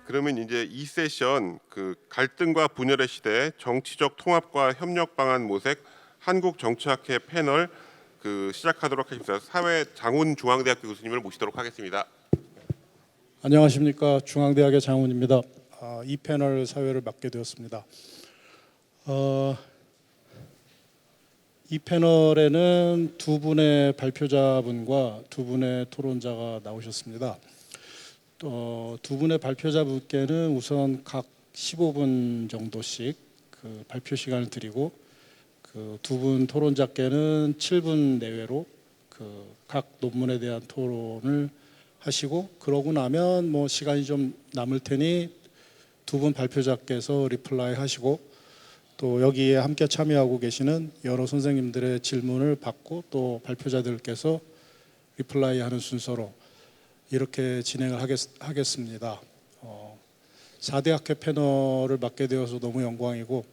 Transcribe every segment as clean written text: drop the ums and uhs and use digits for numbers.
그러면 이제 이 세션 그 갈등과 분열의 시대 정치적 통합과 협력 방안 모색 한국 정치학회 패널 시작하도록 하겠습니다. 사회 장훈중앙대학교 교수님을 모시도록 하겠습니다. 안녕하십니까. 중앙대학의 장훈입니다. 이 패널 사회를 맡게 되었습니다. 이 패널에는 두 분의 발표자분과 두 분의 토론자가 나오셨습니다. 두 분의 발표자분께는 우선 각 15분 정도씩 그 발표 시간을 드리고 그 두 분 토론자께는 7분 내외로 그 각 논문에 대한 토론을 하시고, 그러고 나면 뭐 시간이 좀 남을 테니 두 분 발표자께서 리플라이 하시고, 또 여기에 함께 참여하고 계시는 여러 선생님들의 질문을 받고 또 발표자들께서 리플라이 하는 순서로 이렇게 진행을 하겠습니다. 4대 학회 패널을 맡게 되어서 너무 영광이고,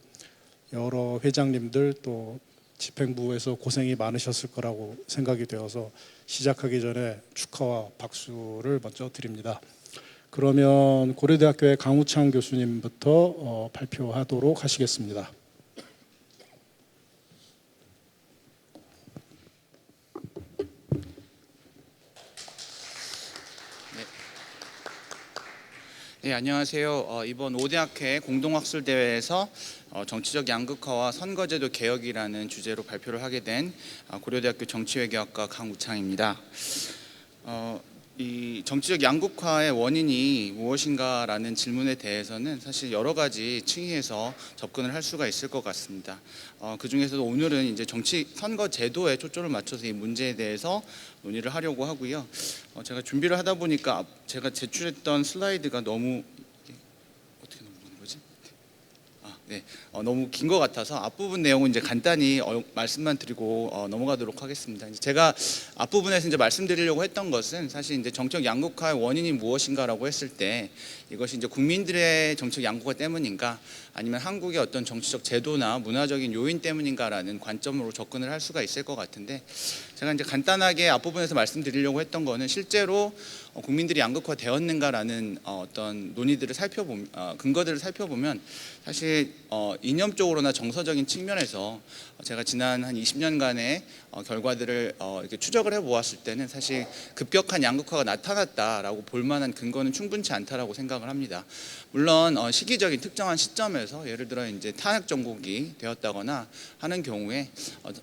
여러 회장님들 또 집행부에서 고생이 많으셨을 거라고 생각이 되어서 시작하기 전에 축하와 박수를 먼저 드립니다. 그러면 고려대학교의 강우창 교수님부터 발표하도록 하시겠습니다. 네, 안녕하세요. 이번 5대 학회 공동학술대회에서 정치적 양극화와 선거제도 개혁이라는 주제로 발표를 하게 된 고려대학교 정치외교학과 강우창입니다. 이 정치적 양극화의 원인이 무엇인가라는 질문에 대해서는 사실 여러 가지 층위에서 접근을 할 수가 있을 것 같습니다. 그 중에서도 오늘은 이제 정치 선거 제도에 초점을 맞춰서 이 문제에 대해서 논의를 하려고 하고요. 제가 준비를 하다 보니까 제가 제출했던 슬라이드가 너무 어떻게 넘어가는 거지? 네, 너무 긴 것 같아서 앞부분 내용은 이제 간단히 말씀만 드리고 넘어가도록 하겠습니다. 이제 제가 앞부분에서 이제 말씀드리려고 했던 것은 사실 이제 정책 양극화의 원인이 무엇인가라고 했을 때 이것이 이제 국민들의 정책 양극화 때문인가, 아니면 한국의 어떤 정치적 제도나 문화적인 요인 때문인가라는 관점으로 접근을 할 수가 있을 것 같은데, 제가 이제 간단하게 앞부분에서 말씀드리려고 했던 거는 실제로 국민들이 양극화되었는가라는 어떤 논의들을 근거들을 살펴보면 사실 이념적으로나 정서적인 측면에서 제가 지난 한 20년간의 결과들을 이렇게 추적을 해보았을 때는 사실 급격한 양극화가 나타났다라고 볼 만한 근거는 충분치 않다라고 생각을 합니다. 물론 시기적인 특정한 시점에서 예를 들어 이제 탄핵 정국이 되었다거나 하는 경우에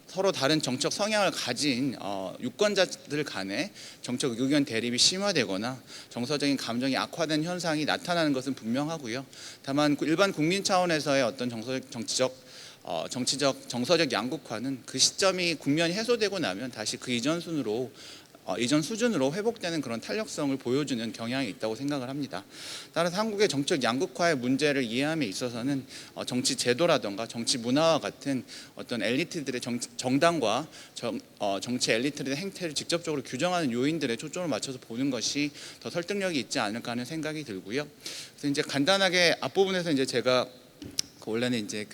서로 다른 정책 성향을 가진 유권자들 간의 정책 의견 대립이 심화되거나 정서적인 감정이 악화된 현상이 나타나는 것은 분명하고요. 다만 일반 국민 차원에서의 어떤 정치적 정서적 양극화는 그 시점이 국면이 해소되고 나면 다시 그 이전 수준으로 회복되는 그런 탄력성을 보여주는 경향이 있다고 생각을 합니다. 따라서 한국의 정책 양극화의 문제를 이해함에 있어서는 정치 제도라든가 정치 문화와 같은 어떤 엘리트들의 정당과 정치 엘리트들의 행태를 직접적으로 규정하는 요인들에 초점을 맞춰서 보는 것이 더 설득력이 있지 않을까 하는 생각이 들고요. 그래서 이제 간단하게 앞부분에서 이제 제가 원래는 이제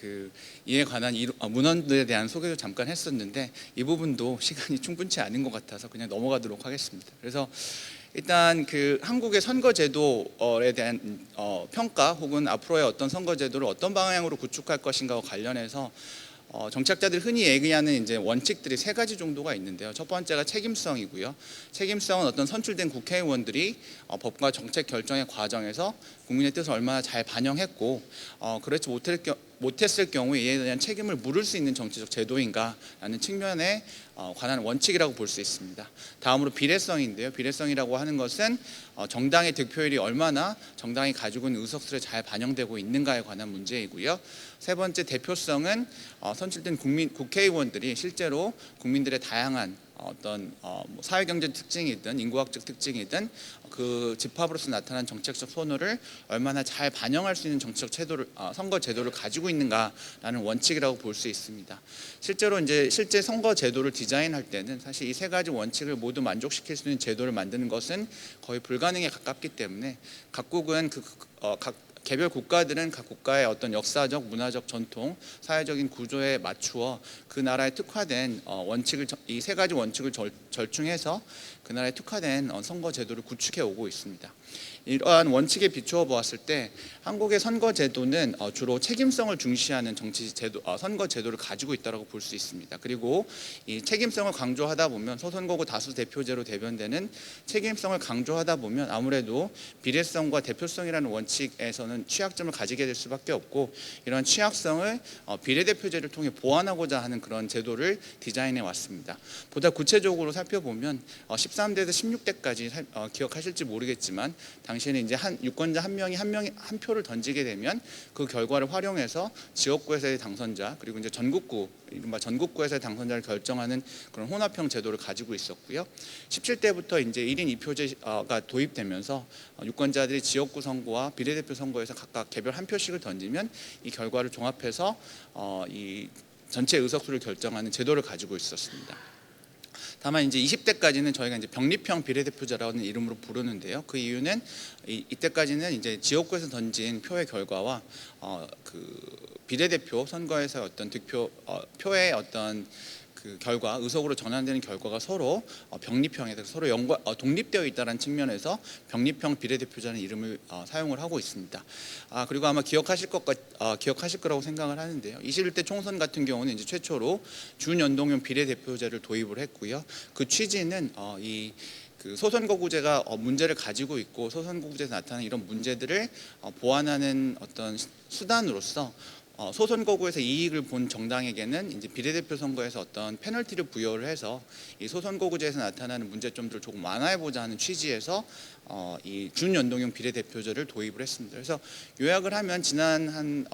이에 관한 문헌들에 대한 소개도 잠깐 했었는데 이 부분도 시간이 충분치 않은 것 같아서 그냥 넘어가도록 하겠습니다. 그래서 일단 한국의 선거제도에 대한 평가, 혹은 앞으로의 어떤 선거제도를 어떤 방향으로 구축할 것인가와 관련해서 정치학자들이 흔히 얘기하는 이제 원칙들이 세 가지 정도가 있는데요. 첫 번째가 책임성이고요. 책임성은 어떤 선출된 국회의원들이 법과 정책 결정의 과정에서 국민의 뜻을 얼마나 잘 반영했고 그렇지 못했을 경우에 이에 대한 책임을 물을 수 있는 정치적 제도인가라는 측면에 관한 원칙이라고 볼 수 있습니다. 다음으로 비례성인데요. 비례성이라고 하는 것은 정당의 득표율이 얼마나 정당이 가지고 있는 의석수에 잘 반영되고 있는가에 관한 문제이고요. 세 번째 대표성은 선출된 국회의원들이 실제로 국민들의 다양한 어떤 사회경제 특징이든 인구학적 특징이든 그 집합으로서 나타난 정책적 선호를 얼마나 잘 반영할 수 있는 정치적 선거 제도를 가지고 있는가라는 원칙이라고 볼 수 있습니다. 실제로 이제 실제 선거 제도를 디자인할 때는 사실 이 세 가지 원칙을 모두 만족시킬 수 있는 제도를 만드는 것은 거의 불가능에 가깝기 때문에 각국은 개별 국가들은 각 국가의 어떤 역사적, 문화적 전통, 사회적인 구조에 맞추어 그 나라에 특화된 원칙을, 이 세 가지 원칙을 절충해서 그 나라에 특화된 선거 제도를 구축해 오고 있습니다. 이러한 원칙에 비추어 보았을 때 한국의 선거 제도는 주로 책임성을 중시하는 선거 제도를 가지고 있다고 볼 수 있습니다. 그리고 이 책임성을 강조하다 보면 소선거구 다수 대표제로 대변되는 책임성을 강조하다 보면 아무래도 비례성과 대표성이라는 원칙에서는 취약점을 가지게 될 수밖에 없고, 이런 취약성을 비례대표제를 통해 보완하고자 하는 그런 제도를 디자인해 왔습니다. 보다 구체적으로 살펴보면 13대에서 16대까지 기억하실지 모르겠지만 당시에는 이제 유권자 한 명이 한 표를 던지게 되면 그 결과를 활용해서 지역구에서의 당선자, 그리고 이제 이른바 전국구에서의 당선자를 결정하는 그런 혼합형 제도를 가지고 있었고요. 17대부터 이제 1인 2표제가 도입되면서 유권자들이 지역구 선거와 비례대표 선거에서 각각 개별 한 표씩을 던지면 이 결과를 종합해서 이 전체 의석수를 결정하는 제도를 가지고 있었습니다. 다만 이제 20대까지는 저희가 이제 병립형 비례대표제라는 이름으로 부르는데요. 그 이유는 이때까지는 이제 지역구에서 던진 표의 결과와 그 비례대표 선거에서 어떤 표의 어떤 그 결과, 의석으로 전환되는 결과가 서로 병립형에서 서로 독립되어 있다는 측면에서 병립형 비례대표제라는 이름을 사용을 하고 있습니다. 그리고 아마 기억하실 거라고 생각을 하는데요. 21대 총선 같은 경우는 이제 최초로 준연동형 비례대표제를 도입을 했고요. 그 취지는 그 소선거구제가 문제를 가지고 있고 소선거구제에서 나타나는 이런 문제들을 보완하는 어떤 수단으로서 소선거구에서 이익을 본 정당에게는 이제 비례대표 선거에서 어떤 페널티를 부여를 해서 이 소선거구제에서 나타나는 문제점들을 조금 완화해보자 하는 취지에서 이 준연동형 비례대표제를 도입을 했습니다. 그래서 요약을 하면 지난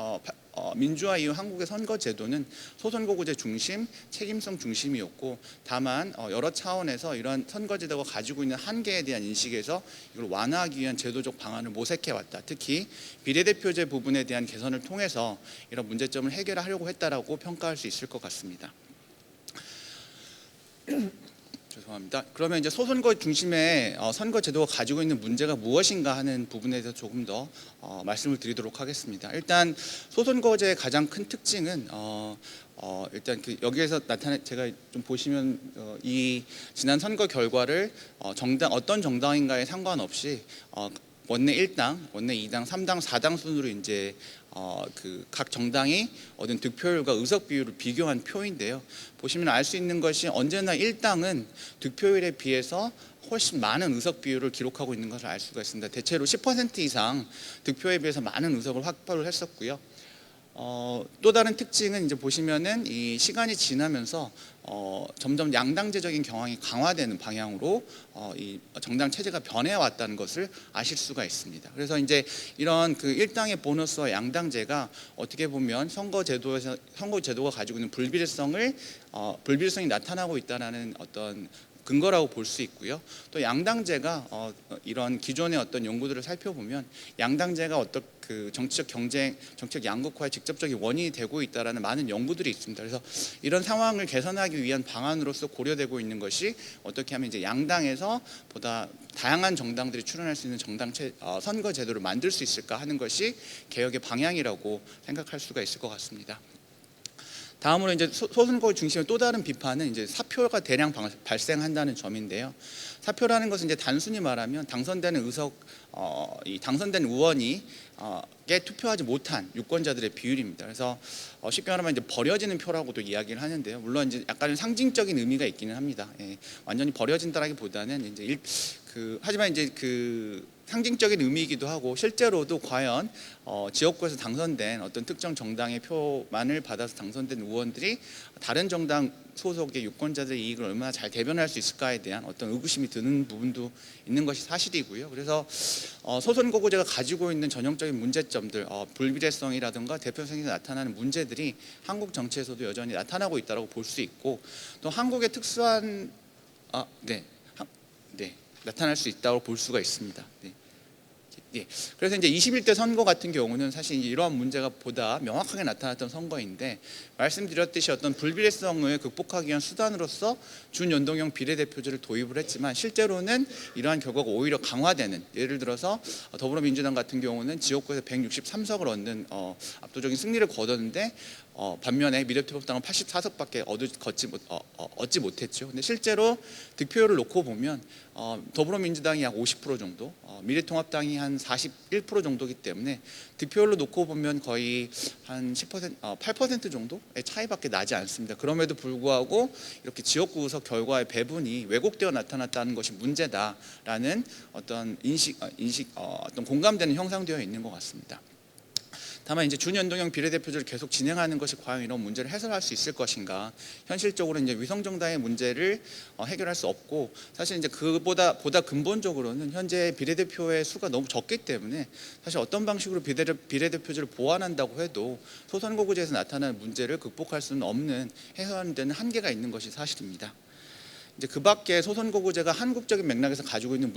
민주화 이후 한국의 선거제도는 소선거구제 중심, 책임성 중심이었고, 다만 여러 차원에서 이런 선거제도가 가지고 있는 한계에 대한 인식에서 이걸 완화하기 위한 제도적 방안을 모색해왔다. 특히 비례대표제 부분에 대한 개선을 통해서 이런 문제점을 해결하려고 했다라고 평가할 수 있을 것 같습니다. 죄송합니다. 그러면 이제 소선거 중심의 선거 제도가 가지고 있는 문제가 무엇인가 하는 부분에 대해서 조금 더 말씀을 드리도록 하겠습니다. 일단 소선거제의 가장 큰 특징은 일단 여기에서 제가 좀 보시면 이 지난 선거 결과를 어떤 정당인가에 상관없이 원내 1당, 원내 2당, 3당, 4당 순으로 이제 각 정당이 얻은 득표율과 의석 비율을 비교한 표인데요. 보시면 알 수 있는 것이 언제나 1당은 득표율에 비해서 훨씬 많은 의석 비율을 기록하고 있는 것을 알 수가 있습니다. 대체로 10% 이상 득표에 비해서 많은 의석을 확보를 했었고요. 또 다른 특징은 이제 보시면은 이 시간이 지나면서 점점 양당제적인 경향이 강화되는 방향으로 이 정당 체제가 변해왔다는 것을 아실 수가 있습니다. 그래서 이제 이런 그 일당의 보너스와 양당제가 어떻게 보면 선거 제도가 가지고 있는 불비례성이 나타나고 있다는 어떤 근거라고 볼 수 있고요. 또 양당제가 이런 기존의 어떤 연구들을 살펴보면 양당제가 어떤 그 정치적 경쟁, 정치적 양극화의 직접적인 원인이 되고 있다라는 많은 연구들이 있습니다. 그래서 이런 상황을 개선하기 위한 방안으로서 고려되고 있는 것이 어떻게 하면 이제 양당에서 보다 다양한 정당들이 출연할 수 있는 선거 제도를 만들 수 있을까 하는 것이 개혁의 방향이라고 생각할 수가 있을 것 같습니다. 다음으로 이제 소선거 중심의 또 다른 비판은 이제 사표가 대량 발생한다는 점인데요. 사표라는 것은 이제 단순히 말하면 당선되는 당선된 의원이 투표하지 못한 유권자들의 비율입니다. 그래서 쉽게 말하면 이제 버려지는 표라고도 이야기를 하는데요. 물론 이제 약간은 상징적인 의미가 있기는 합니다. 완전히 버려진다라기보다는 이제 하지만 이제 상징적인 의미이기도 하고, 실제로도 과연 지역구에서 당선된 어떤 특정 정당의 표만을 받아서 당선된 의원들이 다른 정당 소속의 유권자들의 이익을 얼마나 잘 대변할 수 있을까에 대한 어떤 의구심이 드는 부분도 있는 것이 사실이고요. 그래서 소선거구제가 가지고 있는 전형적인 문제점들, 불비례성이라든가 대표성에서 나타나는 문제들이 한국 정치에서도 여전히 나타나고 있다고 볼 수 있고, 또 한국의 특수한 나타날 수 있다고 볼 수가 있습니다. 네. 예. 그래서 이제 21대 선거 같은 경우는 사실 이러한 문제가 보다 명확하게 나타났던 선거인데, 말씀드렸듯이 어떤 불비례성을 극복하기 위한 수단으로서 준연동형 비례대표제를 도입을 했지만, 실제로는 이러한 결과가 오히려 강화되는, 예를 들어서 더불어민주당 같은 경우는 지역구에서 163석을 얻는 압도적인 승리를 거뒀는데, 반면에 미래통합당은 84석밖에 얻지 못했죠. 근데 실제로 득표율을 놓고 보면 더불어민주당이 약 50% 정도, 미래통합당이 한 41% 정도이기 때문에 득표율로 놓고 보면 거의 한 8% 정도의 차이밖에 나지 않습니다. 그럼에도 불구하고 이렇게 지역구 의석 결과의 배분이 왜곡되어 나타났다는 것이 문제다라는 어떤 어떤 공감되는 형성되어 있는 것 같습니다. 다만 이제 준연동형 비례대표제를 계속 진행하는 것이 과연 이런 문제를 해소할 수 있을 것인가? 현실적으로 이제 위성정당의 문제를 해결할 수 없고, 사실 이제 보다 근본적으로는 현재 비례대표의 수가 너무 적기 때문에 사실 어떤 방식으로 비례대표제를 보완한다고 해도 소선거구제에서 나타나는 문제를 극복할 수는 없는, 해소하는 데는 한계가 있는 것이 사실입니다. 이제 그 밖에 소선거구제가 한국적인 맥락에서 가지고 있는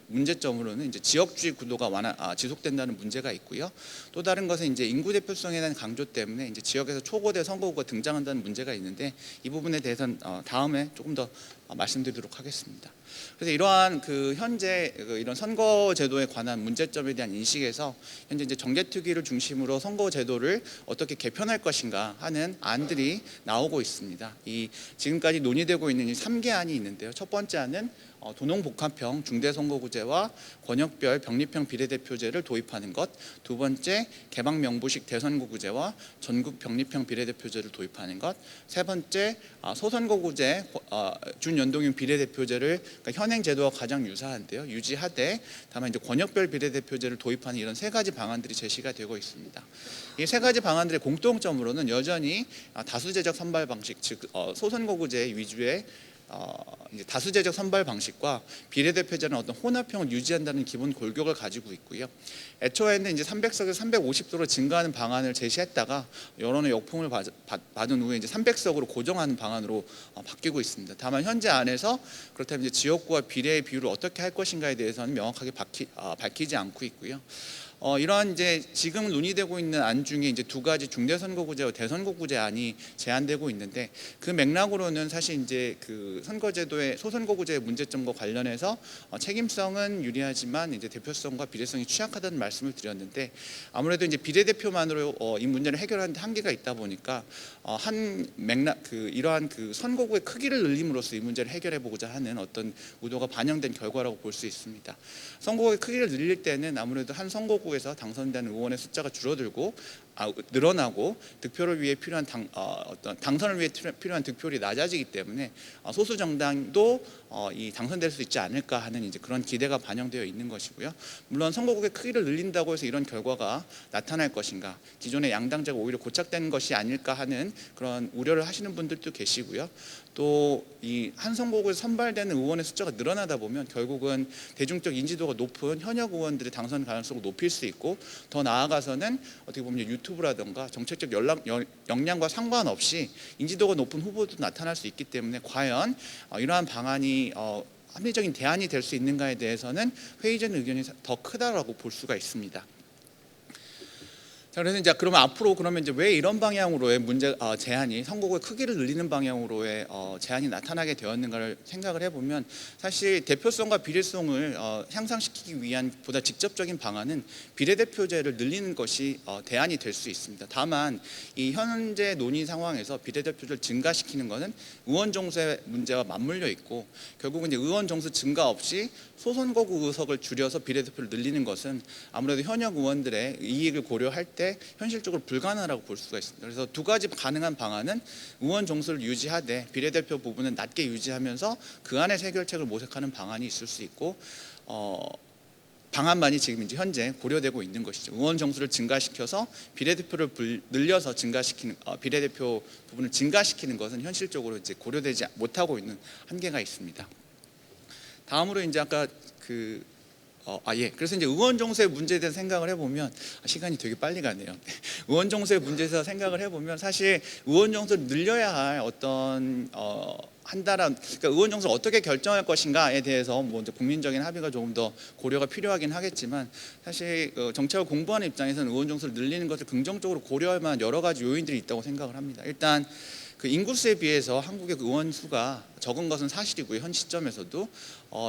문제점으로는 이제 지역주의 구도가 지속된다는 문제가 있고요. 또 다른 것은 이제 인구 대표성에 대한 강조 때문에 이제 지역에서 초거대 선거구가 등장한다는 문제가 있는데, 이 부분에 대해서는 다음에 조금 더 말씀드리도록 하겠습니다. 그래서 이러한 현재 이런 선거제도에 관한 문제점에 대한 인식에서 현재 이제 정개특위를 중심으로 선거제도를 어떻게 개편할 것인가 하는 안들이 나오고 있습니다. 이 지금까지 논의되고 있는 이 3개 안이 있는데요. 첫 번째 안은 도농복합형 중대선거구제와 권역별 병립형 비례대표제를 도입하는 것, 두 번째 개방명부식 대선거구제와 전국 병립형 비례대표제를 도입하는 것, 세 번째 소선거구제 준연동형 비례대표제를, 그러니까 현행 제도와 가장 유사한데요, 유지하되 다만 이제 권역별 비례대표제를 도입하는 이런 세 가지 방안들이 제시가 되고 있습니다. 이 세 가지 방안들의 공통점으로는 여전히 다수제적 선발 방식, 즉 소선거구제 위주의 이제 다수제적 선발 방식과 비례대표제는 어떤 혼합형을 유지한다는 기본 골격을 가지고 있고요. 애초에는 이제 300석에서 350석으로 증가하는 방안을 제시했다가 여론의 역풍을 받은 후에 이제 300석으로 고정하는 방안으로 바뀌고 있습니다. 다만 현재 안에서 그렇다면 이제 지역구와 비례의 비율을 어떻게 할 것인가에 대해서는 명확하게 밝히지 않고 있고요. 이러한 이제 지금 논의되고 있는 안 중에 이제 두 가지 중대선거구제와 대선거구제 안이 제안되고 있는데, 그 맥락으로는 사실 이제 그 선거제도의 소선거구제의 문제점과 관련해서 책임성은 유리하지만 이제 대표성과 비례성이 취약하다는 말씀을 드렸는데, 아무래도 이제 비례대표만으로 이 문제를 해결하는 데 한계가 있다 보니까 이러한 선거구의 크기를 늘림으로써 이 문제를 해결해 보고자 하는 어떤 의도가 반영된 결과라고 볼 수 있습니다. 선거구의 크기를 늘릴 때는 아무래도 한 선거구에서 당선되는 의원의 숫자가 늘어나고 득표를 위해 필요한 당선을 위해 필요한 득표율이 낮아지기 때문에 소수 정당도 당선될 수 있지 않을까 하는 이제 그런 기대가 반영되어 있는 것이고요. 물론 선거구의 크기를 늘린다고 해서 이런 결과가 나타날 것인가, 기존의 양당제가 오히려 고착되는 것이 아닐까 하는 그런 우려를 하시는 분들도 계시고요. 또 이 한 선거구에서 선발되는 의원의 숫자가 늘어나다 보면 결국은 대중적 인지도가 높은 현역 의원들의 당선 가능성을 높일 수 있고, 더 나아가서는 어떻게 보면 유튜브라든가 정책적 역량과 상관없이 인지도가 높은 후보도 나타날 수 있기 때문에 과연 이러한 방안이 합리적인 대안이 될 수 있는가에 대해서는 회의적인 의견이 더 크다라고 볼 수가 있습니다. 자, 그래서 이제 그러면 이제 왜 이런 방향으로의 제안이, 선거구의 크기를 늘리는 방향으로의 제안이 나타나게 되었는가를 생각을 해보면, 사실 대표성과 비례성을 향상시키기 위한 보다 직접적인 방안은 비례대표제를 늘리는 것이 대안이 될 수 있습니다. 다만 이 현재 논의 상황에서 비례대표제를 증가시키는 것은 의원 정수의 문제와 맞물려 있고, 결국은 이제 의원 정수 증가 없이 소선거구 의석을 줄여서 비례대표를 늘리는 것은 아무래도 현역 의원들의 이익을 고려할 때 현실적으로 불가능하다고 볼 수가 있습니다. 그래서 두 가지 가능한 방안은 의원 정수를 유지하되 비례대표 부분은 낮게 유지하면서 그 안에 해결책을 모색하는 방안이 있을 수 있고, 방안만이 지금 이제 현재 고려되고 있는 것이죠. 의원 정수를 증가시켜서 비례대표를 늘려서 비례대표 부분을 증가시키는 것은 현실적으로 이제 고려되지 못하고 있는 한계가 있습니다. 다음으로 이제 아까 그래서 이제 의원 정수의 문제에 대해서 생각을 해보면 시간이 되게 빨리 가네요. 의원 정수의 문제에서 생각을 해보면 사실 의원 정수를 늘려야 할 어떤 한다란 그러니까 의원 정수를 어떻게 결정할 것인가에 대해서 뭐 이제 국민적인 합의가 조금 더 고려가 필요하긴 하겠지만 사실 정책을 공부하는 입장에서는 의원 정수를 늘리는 것을 긍정적으로 고려할 만한 여러 가지 요인들이 있다고 생각을 합니다. 일단 그 인구수에 비해서 한국의 의원 수가 적은 것은 사실이고요. 현 시점에서도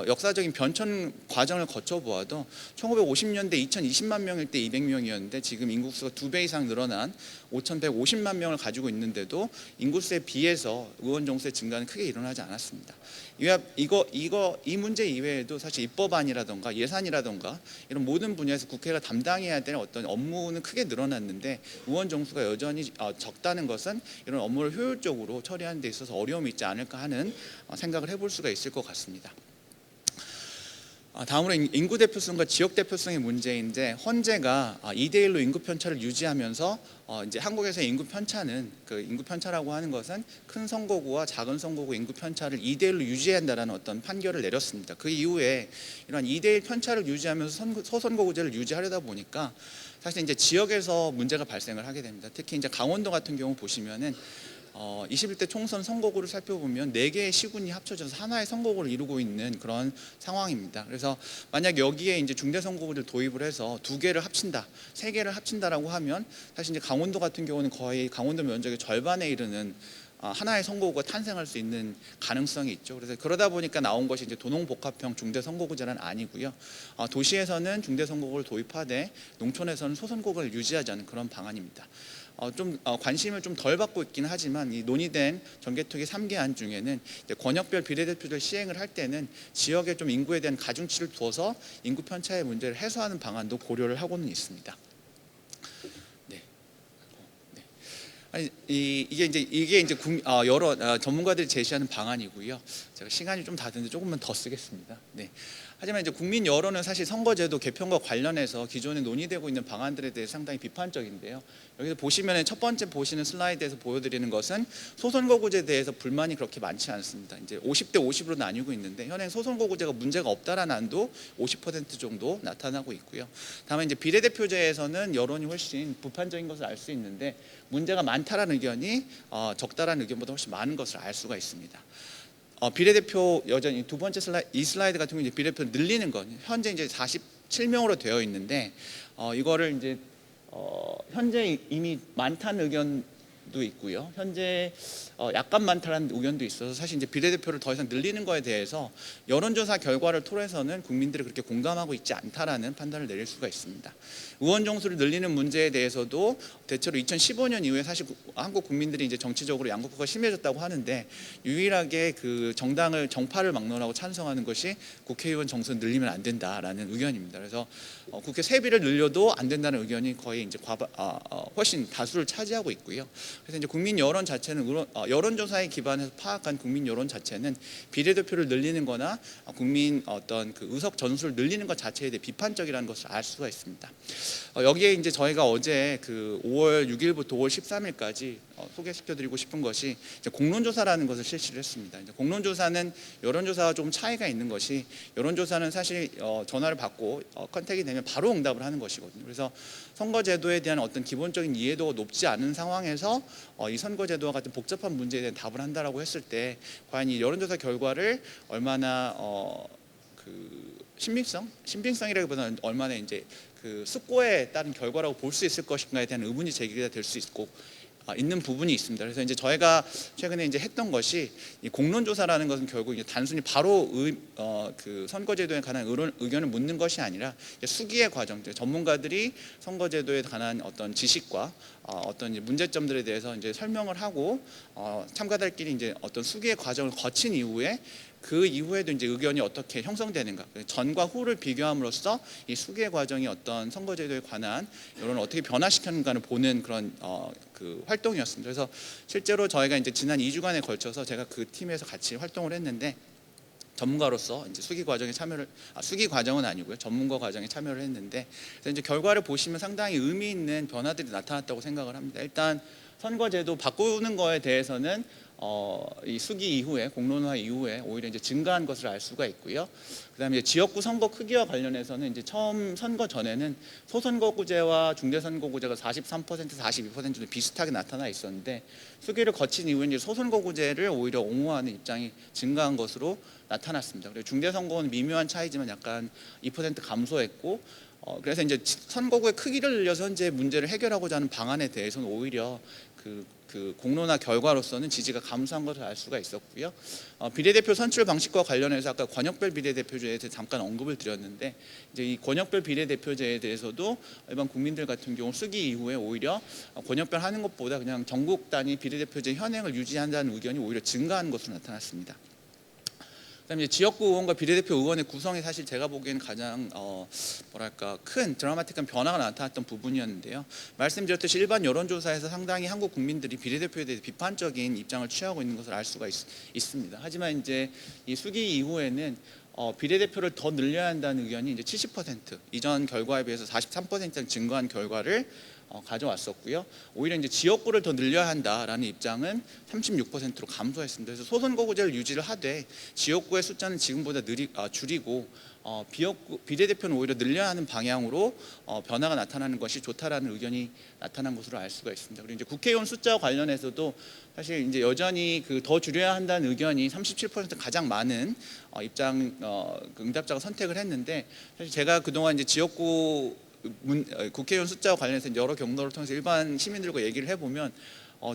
역사적인 변천 과정을 거쳐 보아도 1950년대 2020만 명일 때 200명이었는데 지금 인구수가 2배 이상 늘어난 5,150만 명을 가지고 있는데도 인구수에 비해서 의원 정수의 증가는 크게 일어나지 않았습니다. 이 문제 이외에도 사실 입법안이라던가 예산이라던가 이런 모든 분야에서 국회가 담당해야 될 어떤 업무는 크게 늘어났는데 의원 정수가 여전히 적다는 것은 이런 업무를 효율적으로 처리하는 데 있어서 어려움이 있지 않을까 하는 생각을 해볼 수가 있을 것 같습니다. 다음으로 인구 대표성과 지역 대표성의 문제인데 헌재가 2대1로 인구 편차를 유지하면서 이제 한국에서의 인구 편차는 그 인구 편차라고 하는 것은 큰 선거구와 작은 선거구 인구 편차를 2대1로 유지해야 한다는 어떤 판결을 내렸습니다. 그 이후에 이런 2대1 편차를 유지하면서 소선거구제를 유지하려다 보니까 사실 이제 지역에서 문제가 발생을 하게 됩니다. 특히 이제 강원도 같은 경우 보시면은 21대 총선 선거구를 살펴보면 4개의 시군이 합쳐져서 하나의 선거구를 이루고 있는 그런 상황입니다. 그래서 만약 여기에 이제 중대 선거구를 도입을 해서 2개를 합친다, 3개를 합친다라고 하면 사실 이제 강원도 같은 경우는 거의 강원도 면적의 절반에 이르는 하나의 선거구가 탄생할 수 있는 가능성이 있죠. 그래서 그러다 보니까 나온 것이 이제 도농복합형 중대선거구제는 아니고요. 도시에서는 중대선거구를 도입하되 농촌에서는 소선거구를 유지하자는 그런 방안입니다. 좀 관심을 좀 덜 받고 있긴 하지만 이 논의된 정개특위 3개안 중에는 이제 권역별 비례대표제를 시행을 할 때는 지역의 좀 인구에 대한 가중치를 두어서 인구 편차의 문제를 해소하는 방안도 고려를 하고는 있습니다. 네. 아니, 이게 이제 여러 전문가들이 제시하는 방안이고요. 제가 시간이 좀 다 됐는데 조금만 더 쓰겠습니다. 네. 하지만 이제 국민 여론은 사실 선거제도 개편과 관련해서 기존에 논의되고 있는 방안들에 대해 상당히 비판적인데요. 여기서 보시면 첫 번째 보시는 슬라이드에서 보여드리는 것은 소선거구제에 대해서 불만이 그렇게 많지 않습니다. 이제 50대 50으로 나뉘고 있는데 현행 소선거구제가 문제가 없다라는 안도 50% 정도 나타나고 있고요. 다만 이제 비례대표제에서는 여론이 훨씬 부판적인 것을 알 수 있는데 문제가 많다라는 의견이 적다라는 의견보다 훨씬 많은 것을 알 수가 있습니다. 비례대표 여전히 두 번째 이 슬라이드 같은 경우 이제 비례대표 늘리는 건 현재 이제 47명으로 되어 있는데 이거를 이제 현재 이미 많다는 의견도 있고요. 현재 약간 많다는 의견도 있어서 사실 이제 비례대표를 더 이상 늘리는 거에 대해서 여론조사 결과를 토로해서는 국민들이 그렇게 공감하고 있지 않다라는 판단을 내릴 수가 있습니다. 의원 정수를 늘리는 문제에 대해서도 대체로 2015년 이후에 사실 한국 국민들이 이제 정치적으로 양극화가 심해졌다고 하는데 유일하게 그 정파를 막론하고 찬성하는 것이 국회의원 정수를 늘리면 안 된다라는 의견입니다. 그래서 국회 세비를 늘려도 안 된다는 의견이 거의 이제 훨씬 다수를 차지하고 있고요. 그래서 이제 국민 여론 자체는 여론조사에 기반해서 파악한 국민 여론 자체는 비례대표를 늘리는거나 국민 어떤 그 의석 전수를 늘리는 것 자체에 대해 비판적이라는 것을 알 수가 있습니다. 여기에 이제 저희가 어제 그 5월 6일부터 5월 13일까지 소개시켜드리고 싶은 것이 이제 공론조사라는 것을 실시를 했습니다. 이제 공론조사는 여론조사와 좀 차이가 있는 것이 여론조사는 사실 전화를 받고 컨택이 되면 바로 응답을 하는 것이거든요. 그래서 선거제도에 대한 어떤 기본적인 이해도가 높지 않은 상황에서 이 선거제도와 같은 복잡한 문제에 대한 답을 한다라고 했을 때 과연 이 여론조사 결과를 얼마나 그 신빙성이라기보다는 얼마나 이제 그 숙고에 따른 결과라고 볼 수 있을 것인가에 대한 의문이 제기가 될 수 있고 있는 부분이 있습니다. 그래서 이제 저희가 최근에 이제 했던 것이 이 공론조사라는 것은 결국 이제 단순히 바로 그 선거제도에 관한 의견을 묻는 것이 아니라 수기의 과정, 전문가들이 선거제도에 관한 어떤 지식과 어떤 이제 문제점들에 대해서 이제 설명을 하고 참가자들끼리 이제 어떤 수기의 과정을 거친 이후에 그 이후에도 이제 의견이 어떻게 형성되는가, 전과 후를 비교함으로써 이 수기의 과정이 어떤 선거제도에 관한 여론을 어떻게 변화시켰는가를 보는 그런 그 활동이었습니다. 그래서 실제로 저희가 이제 지난 2주간에 걸쳐서 제가 그 팀에서 같이 활동을 했는데 전문가로서 이제 수기 과정은 아니고요, 전문가 과정에 참여를 했는데 그래서 이제 결과를 보시면 상당히 의미 있는 변화들이 나타났다고 생각을 합니다. 일단 선거제도 바꾸는 거에 대해서는 이 수기 이후에 공론화 이후에 오히려 이제 증가한 것을 알 수가 있고요. 그다음에 지역구 선거 크기와 관련해서는 이제 처음 선거 전에는 소선거구제와 중대선거구제가 43%, 42% 정도 비슷하게 나타나 있었는데 수기를 거친 이후에 이제 소선거구제를 오히려 옹호하는 입장이 증가한 것으로 나타났습니다. 그리고 중대선거는 미묘한 차이지만 약간 2% 감소했고 그래서 이제 선거구의 크기를 늘려서 현재 문제를 해결하고자 하는 방안에 대해서는 오히려 그 공론화 결과로서는 지지가 감소한 것을 알 수가 있었고요. 비례대표 선출 방식과 관련해서 아까 권역별 비례대표제에 대해서 잠깐 언급을 드렸는데 이제 이 권역별 비례대표제에 대해서도 일반 국민들 같은 경우 쓰기 이후에 오히려 권역별 하는 것보다 그냥 전국 단위 비례대표제 현행을 유지한다는 의견이 오히려 증가한 것으로 나타났습니다. 그다음에 지역구 의원과 비례대표 의원의 구성이 사실 제가 보기에는 가장 뭐랄까 큰 드라마틱한 변화가 나타났던 부분이었는데요. 말씀드렸듯이 일반 여론조사에서 상당히 한국 국민들이 비례대표에 대해 비판적인 입장을 취하고 있는 것을 알 수가 있습니다. 하지만 이제 이 수기 이후에는 비례대표를 더 늘려야 한다는 의견이 이제 70% 이전 결과에 비해서 43% 증가한 결과를 가져왔었고요. 오히려 이제 지역구를 더 늘려야 한다라는 입장은 36%로 감소했습니다. 그래서 소선거구제를 유지를 하되 지역구의 숫자는 지금보다 줄이고 비례대표는 오히려 늘려야 하는 방향으로 변화가 나타나는 것이 좋다라는 의견이 나타난 것으로 알 수가 있습니다. 그리고 이제 국회의원 숫자와 관련해서도 사실 이제 여전히 그 더 줄여야 한다는 의견이 37% 가장 많은 응답자가 선택을 했는데 사실 제가 그동안 이제 지역구 국회의원 숫자와 관련해서 여러 경로를 통해서 일반 시민들과 얘기를 해보면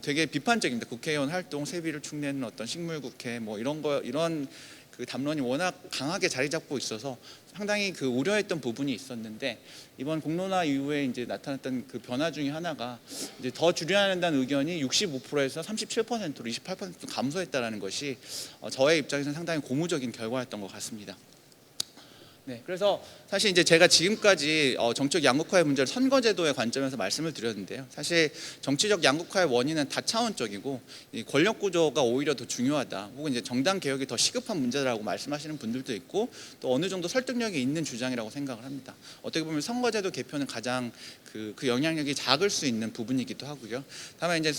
되게 비판적입니다. 국회의원 활동 세비를 축내는 어떤 식물국회 뭐 이런 그 담론이 워낙 강하게 자리 잡고 있어서 상당히 그 우려했던 부분이 있었는데 이번 공론화 이후에 이제 나타났던 그 변화 중에 하나가 이제 더 줄여야 한다는 의견이 65%에서 37%로 28% 감소했다라는 것이 저의 입장에서는 상당히 고무적인 결과였던 것 같습니다. 네, 그래서 사실 이제 제가 지금까지 정치적 양극화의 문제를 선거제도의 관점에서 말씀을 드렸는데요. 사실 정치적 양극화의 원인은 다차원적이고 이 권력 구조가 오히려 더 중요하다. 혹은 이제 정당 개혁이 더 시급한 문제라고 말씀하시는 분들도 있고 또 어느 정도 설득력이 있는 주장이라고 생각을 합니다. 어떻게 보면 선거제도 개편은 가장 그 영향력이 작을 수 있는 부분이기도 하고요. 다만 이제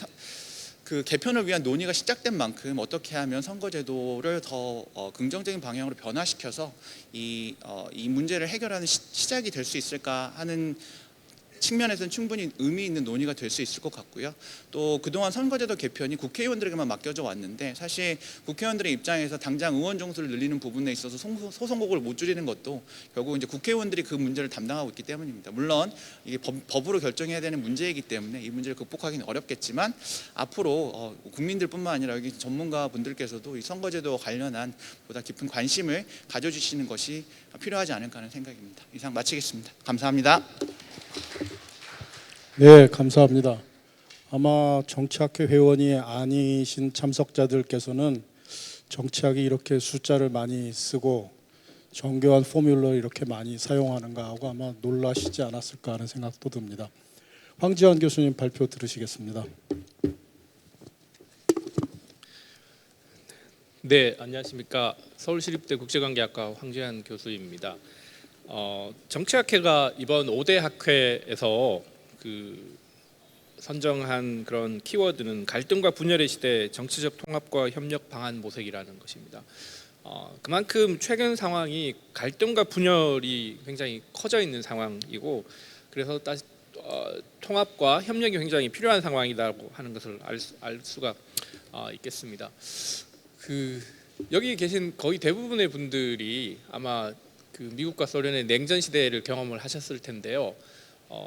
그 개편을 위한 논의가 시작된 만큼 어떻게 하면 선거제도를 더 긍정적인 방향으로 변화시켜서 이 문제를 해결하는 시작이 될 수 있을까 하는 측면에서는 충분히 의미 있는 논의가 될 수 있을 것 같고요. 또 그동안 선거제도 개편이 국회의원들에게만 맡겨져 왔는데 사실 국회의원들의 입장에서 당장 의원 정수를 늘리는 부분에 있어서 소선거구를 못 줄이는 것도 결국 이제 국회의원들이 그 문제를 담당하고 있기 때문입니다. 물론 이게 법으로 결정해야 되는 문제이기 때문에 이 문제를 극복하기는 어렵겠지만 앞으로 국민들뿐만 아니라 여기 전문가분들께서도 이 선거제도와 관련한 보다 깊은 관심을 가져주시는 것이 필요하지 않을까 하는 생각입니다. 이상 마치겠습니다. 감사합니다. 네, 감사합니다. 아마 정치학회 회원이 아니신 참석자들께서는 정치학이 이렇게 숫자를 많이 쓰고 정교한 포뮬러를 이렇게 많이 사용하는가 하고 아마 놀라시지 않았을까 하는 생각도 듭니다. 황지환 교수님 발표 들으시겠습니다. 네, 안녕하십니까. 서울시립대 국제관계학과 황지환 교수입니다. 정치학회가 이번 5대 학회에서 그 선정한 그런 키워드는 갈등과 분열의 시대 정치적 통합과 협력 방안 모색이라는 것입니다. 그만큼 최근 상황이 갈등과 분열이 굉장히 커져 있는 상황이고 그래서 통합과 협력이 굉장히 필요한 상황이라고 하는 것을 알 수가 있겠습니다. 여기 계신 거의 대부분의 분들이 아마 그 미국과 소련의 냉전 시대를 경험을 하셨을 텐데요.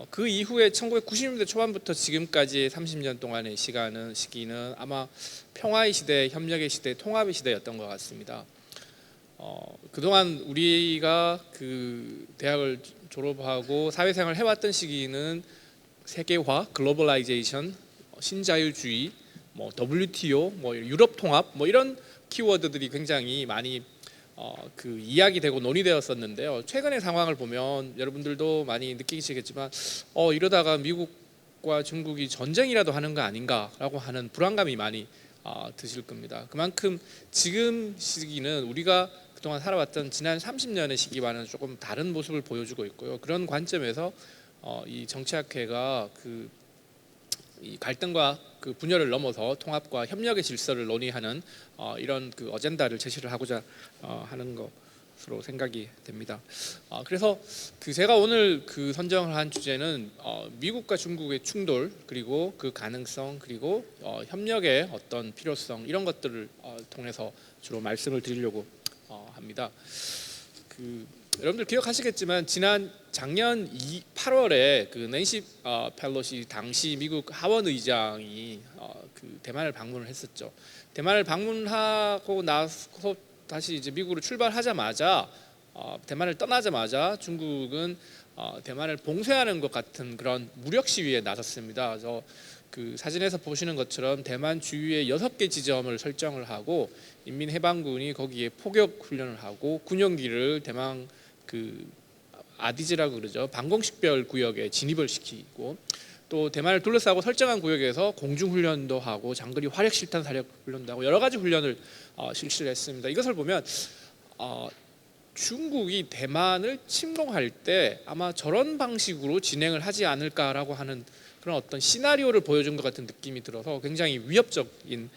그 이후에 1990년대 초반부터 지금까지 30년 동안의 시기는 아마 평화의 시대, 협력의 시대, 통합의 시대였던 것 같습니다. 그동안 우리가 그 대학을 졸업하고 사회생활을 해왔던 시기는 세계화, 글로벌라이제이션, 신자유주의, WTO, 유럽 통합, 이런 키워드들이 굉장히 많이 그 이야기되고 논의되었었는데요. 최근의 상황을 보면 여러분들도 많이 느끼시겠지만 이러다가 미국과 중국이 전쟁이라도 하는 거 아닌가라고 하는 불안감이 많이 드실 겁니다. 그만큼 지금 시기는 우리가 그동안 살아왔던 지난 30년의 시기와는 조금 다른 모습을 보여주고 있고요. 그런 관점에서 이 정치학회가 이 갈등과 그 분열을 넘어서 통합과 협력의 질서를 논의하는 이런 그 어젠다를 제시를 하고자 하는 것으로 생각이 됩니다. 그래서 그 제가 오늘 그 선정을 한 주제는 미국과 중국의 충돌 그리고 그 가능성 그리고 협력의 어떤 필요성 이런 것들을 통해서 주로 말씀을 드리려고 합니다. 여러분들 기억하시겠지만 작년 8월에 그 낸시 펠로시 당시 미국 하원 의장이 그 대만을 방문을 했었죠. 대만을 방문하고 나서 다시 이제 미국으로 출발하자마자 대만을 떠나자마자 중국은 대만을 봉쇄하는 것 같은 그런 무력 시위에 나섰습니다. 그래서 그 사진에서 보시는 것처럼 대만 주위에 6개 지점을 설정을 하고 인민해방군이 거기에 포격 훈련을 하고 군용기를 대만 그 아디즈라고 그러죠. 방공식별 구역에 진입을 시키고 또 대만을 둘러싸고 설정한 구역에서 공중 훈련도 하고 장거리 화력 실탄 사격 훈련도 하고 여러 가지 훈련을 실시를 했습니다. 이것을 보면 중국이 대만을 침공할 때 아마 저런 방식으로 진행을 하지 않을까라고 하는 그런 어떤 시나리오를 보여준 것 같은 느낌이 들어서 굉장히 위협적인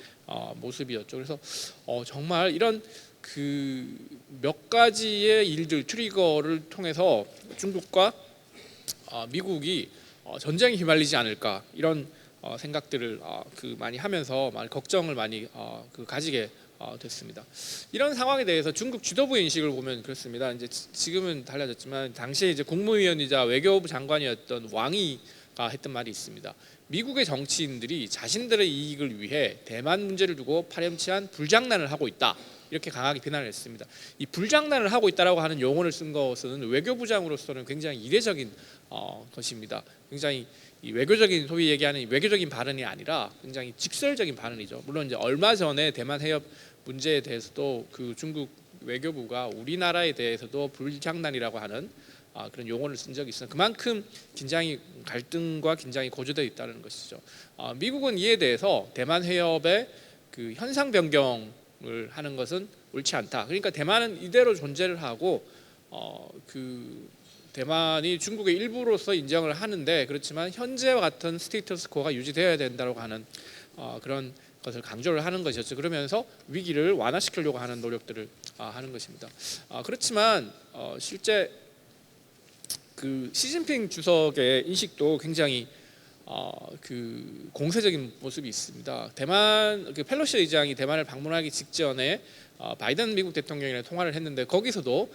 모습이었죠. 그래서 정말 이런 그 몇 가지의 일들 트리거를 통해서 중국과 미국이 전쟁에 휘말리지 않을까 이런 생각들을 많이 하면서 많이 걱정을 많이 가지게 됐습니다. 이런 상황에 대해서 중국 지도부의 인식을 보면 그렇습니다. 이제 지금은 달라졌지만 당시에 이제 국무위원이자 외교부 장관이었던 왕이가 했던 말이 있습니다. 미국의 정치인들이 자신들의 이익을 위해 대만 문제를 두고 파렴치한 불장난을 하고 있다. 이렇게 강하게 비난을 했습니다. 이 불장난을 하고 있다라고 하는 용어를 쓴 것은 외교부장으로서는 굉장히 이례적인 것입니다. 굉장히 이 외교적인 소위 얘기하는 외교적인 발언이 아니라 굉장히 직설적인 발언이죠. 물론 이제 얼마 전에 대만 해협 문제에 대해서도 그 중국 외교부가 우리나라에 대해서도 불장난이라고 하는 그런 용어를 쓴 적이 있어요. 그만큼 갈등과 긴장이 고조되어 있다는 것이죠. 미국은 이에 대해서 대만 해협의 그 현상 변경을 하는 것은 옳지 않다. 그러니까 대만은 이대로 존재를 하고 그 대만이 중국의 일부로서 인정을 하는데 그렇지만 현재와 같은 스테이터스코가 유지되어야 된다고 하는 그런 것을 강조를 하는 것이었죠. 그러면서 위기를 완화시키려고 하는 노력들을 하는 것입니다. 그렇지만 실제 그 시진핑 주석의 인식도 굉장히 그 공세적인 모습이 있습니다. 대만 그 펠로시 의장이 대만을 방문하기 직전에 바이든 미국 대통령이랑 통화를 했는데 거기서도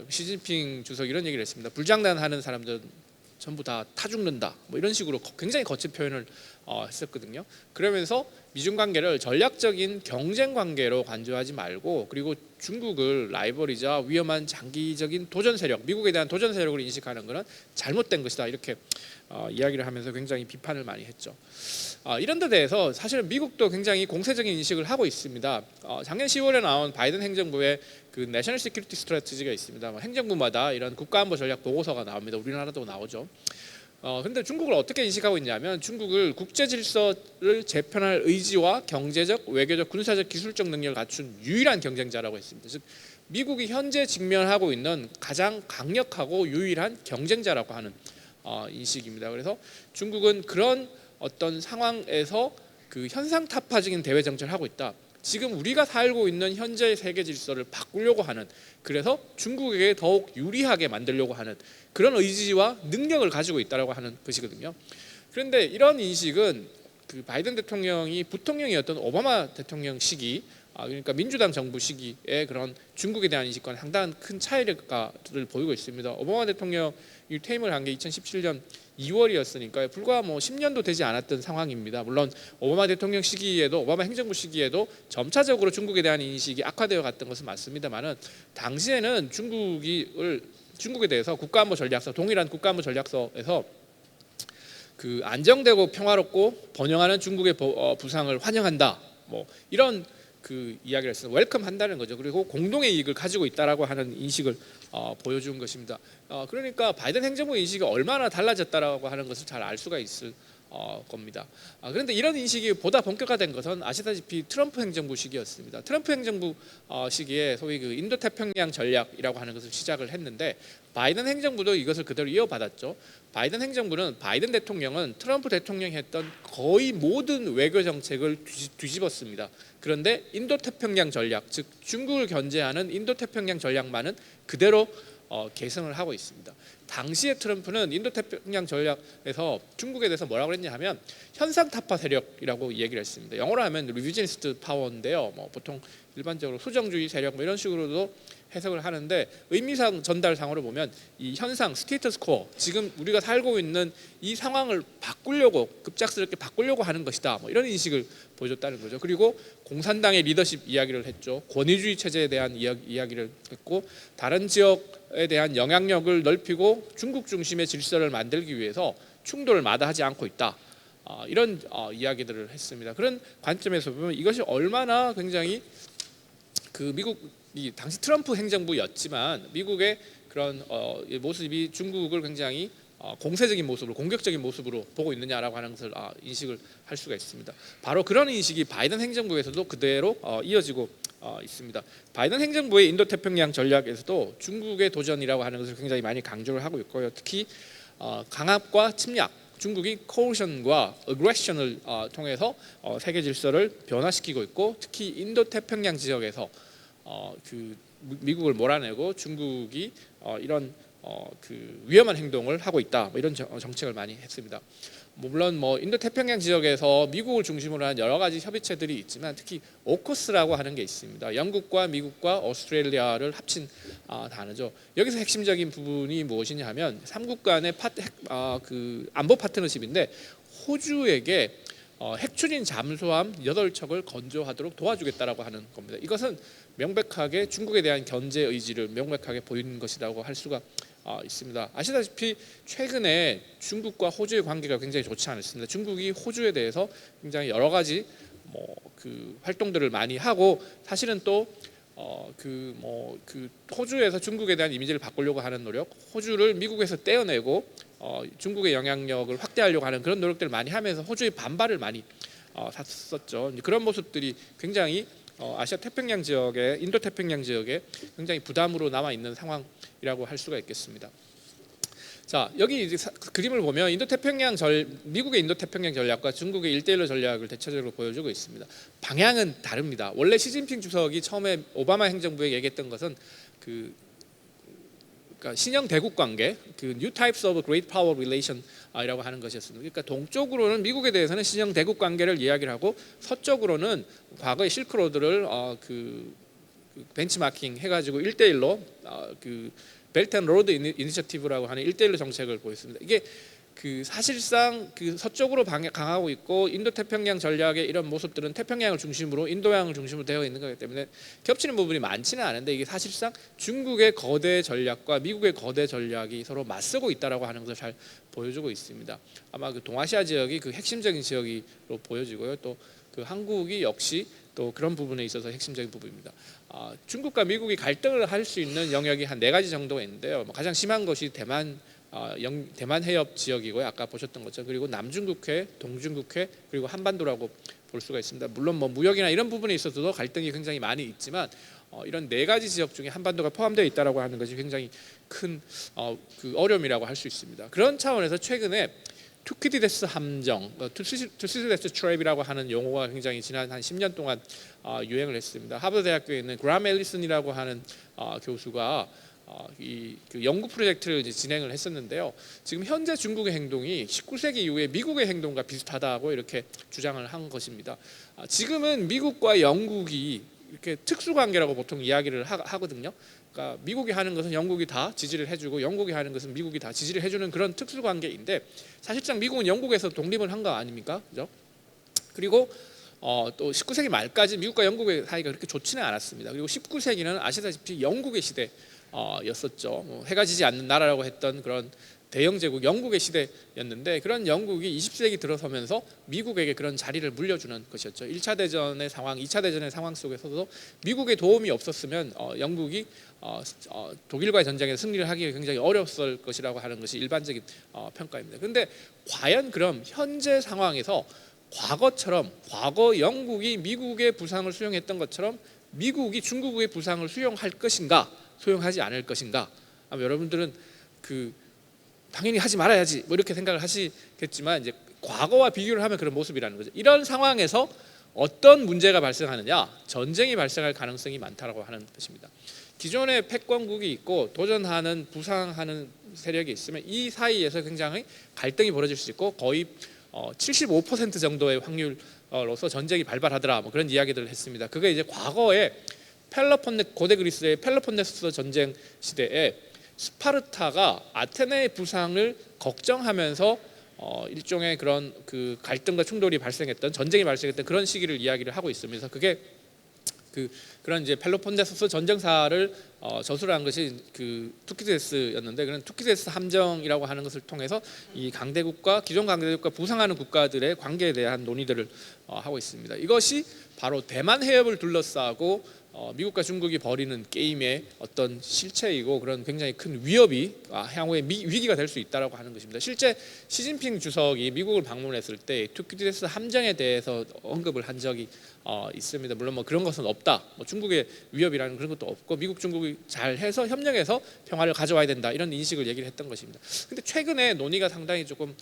시진핑 주석이 이런 얘기를 했습니다. 불장난하는 사람들 전부 다 죽는다. 뭐 이런 식으로 굉장히 거친 표현을 했었거든요. 그러면서 미중 관계를 전략적인 경쟁 관계로 간주하지 말고 그리고 중국을 라이벌이자 위험한 장기적인 도전 세력, 미국에 대한 도전 세력으로 인식하는 것은 잘못된 것이다. 이렇게 이야기를 하면서 굉장히 비판을 많이 했죠. 이런 데 대해서 사실은 미국도 굉장히 공세적인 인식을 하고 있습니다. 작년 10월에 나온 바이든 행정부의 그 내셔널 시큐리티 스트래티지가 있습니다. 행정부마다 이런 국가안보 전략 보고서가 나옵니다. 우리나라도 나오죠. 그런데 중국을 어떻게 인식하고 있냐면 중국을 국제 질서를 재편할 의지와 경제적, 외교적, 군사적, 기술적 능력을 갖춘 유일한 경쟁자라고 했습니다. 즉 미국이 현재 직면하고 있는 가장 강력하고 유일한 경쟁자라고 하는 인식입니다. 그래서 중국은 그런 어떤 상황에서 그 현상타파적인 대외 정책을 하고 있다. 지금 우리가 살고 있는 현재의 세계 질서를 바꾸려고 하는 그래서 중국에게 더욱 유리하게 만들려고 하는 그런 의지와 능력을 가지고 있다라고 하는 것이거든요. 그런데 이런 인식은 그 바이든 대통령이 부통령이었던 오바마 대통령 시기 그러니까 민주당 정부 시기에 그런 중국에 대한 인식과는 상당한 큰 차이를 보이고 있습니다. 오바마 대통령이 퇴임을 한 게 2017년 2월이었으니까 불과 10년도 되지 않았던 상황입니다. 물론 오바마 대통령 시기에도 오바마 행정부 시기에도 점차적으로 중국에 대한 인식이 악화되어 갔던 것은 맞습니다만은 당시에는 중국에 대해서 국가안보 전략서 동일한 국가안보 전략서에서 그 안정되고 평화롭고 번영하는 중국의 부상을 환영한다. 이런 그 이야기를 했어요. 웰컴 한다는 거죠. 그리고 공동의 이익을 가지고 있다라고 하는 인식을 보여준 것입니다. 그러니까 바이든 행정부 인식이 얼마나 달라졌다라고 하는 것을 잘 알 수가 있을 겁니다. 그런데 이런 인식이 보다 본격화된 것은 아시다시피 트럼프 행정부 시기였습니다. 트럼프 행정부 시기에 소위 그 인도 태평양 전략이라고 하는 것을 시작을 했는데 바이든 행정부도 이것을 그대로 이어받았죠. 바이든 행정부는 바이든 대통령은 트럼프 대통령이 했던 거의 모든 외교 정책을 뒤집었습니다. 그런데 인도 태평양 전략, 즉 중국을 견제하는 인도 태평양 전략만은 그대로 계승을 하고 있습니다. 당시에 트럼프는 인도 태평양 전략에서 중국에 대해서 뭐라고 했냐 하면 현상 타파 세력이라고 얘기를 했습니다. 영어로 하면 리비저니스트 파워인데요. 뭐 보통 일반적으로 수정주의 세력 뭐 이런 식으로도 해석을 하는데 의미상 전달상으로 보면 이 현상 스테이터스 코어 지금 우리가 살고 있는 이 상황을 바꾸려고 급작스럽게 바꾸려고 하는 것이다. 뭐 이런 인식을 보여줬다는 거죠. 그리고 공산당의 리더십 이야기를 했죠. 권위주의 체제에 대한 이야기를 했고 다른 지역에 대한 영향력을 넓히고 중국 중심의 질서를 만들기 위해서 충돌을 마다하지 않고 있다. 이런 이야기들을 했습니다. 그런 관점에서 보면 이것이 얼마나 굉장히 그 미국이 당시 트럼프 행정부였지만 미국의 그런 모습이 중국을 굉장히 공세적인 모습으로 공격적인 모습으로 보고 있느냐라고 하는 것을 인식을 할 수가 있습니다. 바로 그런 인식이 바이든 행정부에서도 그대로 이어지고 있습니다. 바이든 행정부의 인도 태평양 전략에서도 중국의 도전이라고 하는 것을 굉장히 많이 강조를 하고 있고요. 특히 강압과 침략 중국이 코어션과 어그레션을 통해서 세계 질서를 변화시키고 있고 특히 인도 태평양 지역에서 그 미국을 몰아내고 중국이 이런 그 위험한 행동을 하고 있다. 뭐 이런 정책을 많이 했습니다. 물론 뭐 인도 태평양 지역에서 미국을 중심으로 한 여러 가지 협의체들이 있지만 특히 오커스라고 하는 게 있습니다. 영국과 미국과 오스트레일리아를 합친 단어죠. 여기서 핵심적인 부분이 무엇이냐 하면 3국 간의 그 안보 파트너십인데 호주에게 핵추진 잠수함 8척을 건조하도록 도와주겠다라고 하는 겁니다. 이것은 명백하게 중국에 대한 견제 의지를 명백하게 보이는 것이라고 할 수가 있습니다. 아시다시피 최근에 중국과 호주의 관계가 굉장히 좋지 않습니다. 중국이 호주에 대해서 굉장히 여러 가지 그 활동들을 많이 하고 사실은 또 그 호주에서 중국에 대한 이미지를 바꾸려고 하는 노력, 호주를 미국에서 떼어내고 중국의 영향력을 확대하려고 하는 그런 노력들을 많이 하면서 호주의 반발을 많이 샀었죠. 그런 모습들이 굉장히 아시아 태평양 지역에 인도 태평양 지역에 굉장히 부담으로 남아 있는 상황이라고 할 수가 있겠습니다. 자, 여기 이제 그림을 보면 미국의 인도 태평양 전략과 중국의 1대1로 전략을 대체적으로 보여주고 있습니다. 방향은 다릅니다. 원래 시진핑 주석이 처음에 오바마 행정부에 얘기했던 것은 그러니까 신형 대국 관계, 그 New Types of Great Power Relation이라고 하는 것이었습니다. 그러니까 동쪽으로는 미국에 대해서는 신형 대국 관계를 이야기를 하고 서쪽으로는 과거의 실크로드를 그 벤치마킹 해가지고 1대1로 그 벨트 앤 로드 이니셔티브라고 하는 1대1로 정책을 보였습니다. 이게 그 사실상 그 서쪽으로 강하고 있고 인도 태평양 전략의 이런 모습들은 태평양을 중심으로 인도양을 중심으로 되어 있는 거기 때문에 겹치는 부분이 많지는 않은데 이게 사실상 중국의 거대 전략과 미국의 거대 전략이 서로 맞서고 있다라고 하는 것을 잘 보여주고 있습니다. 아마 그 동아시아 지역이 그 핵심적인 지역으로 보여지고요. 또 그 한국이 역시 또 그런 부분에 있어서 핵심적인 부분입니다. 중국과 미국이 갈등을 할 수 있는 영역이 한 4가지 정도가 있는데요. 가장 심한 것이 대만 해협 지역이고요. 아까 보셨던 것처럼 그리고 남중국해, 동중국해 그리고 한반도라고 볼 수가 있습니다. 물론 뭐 무역이나 이런 부분에 있어서도 갈등이 굉장히 많이 있지만 이런 4가지 지역 중에 한반도가 포함되어 있다라고 하는 것이 굉장히 큰 그 어려움이라고 할 수 있습니다. 그런 차원에서 최근에 투키디데스 함정, 투시디데스 트랩이라고 하는 용어가 굉장히 지난 한 10년 동안 유행을 했습니다. 하버드 대학교에 있는 그람 앨리슨이라고 하는 교수가 그 연구 프로젝트를 이제 진행을 했었는데요. 지금 현재 중국의 행동이 19세기 이후에 미국의 행동과 비슷하다고 이렇게 주장을 한 것입니다. 지금은 미국과 영국이 이렇게 특수관계라고 보통 이야기를 하거든요. 그러니까 미국이 하는 것은 영국이 다 지지를 해주고 영국이 하는 것은 미국이 다 지지를 해주는 그런 특수관계인데 사실상 미국은 영국에서 독립을 한 거 아닙니까? 그죠? 그리고 또 19세기 말까지 미국과 영국의 사이가 그렇게 좋지는 않았습니다. 그리고 19세기는 아시다시피 영국의 시대였었죠. 해가 지지 않는 나라라고 했던 그런 대영 제국 영국의 시대였는데 그런 영국이 20세기 들어서면서 미국에게 그런 자리를 물려주는 것이었죠. 1차 대전의 상황, 2차 대전의 상황 속에서도 미국의 도움이 없었으면 영국이 독일과의 전쟁에서 승리를 하기가 굉장히 어려웠을 것이라고 하는 것이 일반적인 평가입니다. 그런데 과연 그럼 현재 상황에서 과거처럼 과거 영국이 미국의 부상을 수용했던 것처럼 미국이 중국의 부상을 수용할 것인가, 수용하지 않을 것인가? 아마 여러분들은 당연히 하지 말아야지 뭐 이렇게 생각을 하시겠지만 이제 과거와 비교를 하면 그런 모습이라는 거죠. 이런 상황에서 어떤 문제가 발생하느냐? 전쟁이 발생할 가능성이 많다라고 하는 것입니다. 기존의 패권국이 있고 도전하는 부상하는 세력이 있으면 이 사이에서 굉장히 갈등이 벌어질 수 있고 거의 75% 정도의 확률로서 전쟁이 발발하더라 뭐 그런 이야기들을 했습니다. 그게 이제 과거에 고대 그리스의 펠로폰네소스 전쟁 시대에 스파르타가 아테네의 부상을 걱정하면서 일종의 그런 갈등과 충돌이 발생했던 전쟁이 발생했던 그런 시기를 이야기를 하고 있으면서 그게 그런 이제 펠로폰네소스 전쟁사를 저술한 것이 투키디데스였는데 그런 투키디데스 함정이라고 하는 것을 통해서 이 기존 강대국과 부상하는 국가들의 관계에 대한 논의들을 하고 있습니다. 이것이 바로 대만 해협을 둘러싸고 미국과 중국이 벌이는 게임의 어떤 실체이고 그런 굉장히 큰 위협이 향후에 위기가 될 수 있다라고 하는 것입니다. 실제 시진핑 주석이 미국을 방문했을 때 투키디데스 함정에 대해서 언급을 한 적이 있습니다. 물론 뭐 그런 것은 없다. 뭐 중국의 위협이라는 그런 것도 없고 미국 중국이 잘해서 협력해서 평화를 가져와야 된다 이런 인식을 얘기를 했던 것입니다. 근데 최근에 논의가 상당히 조금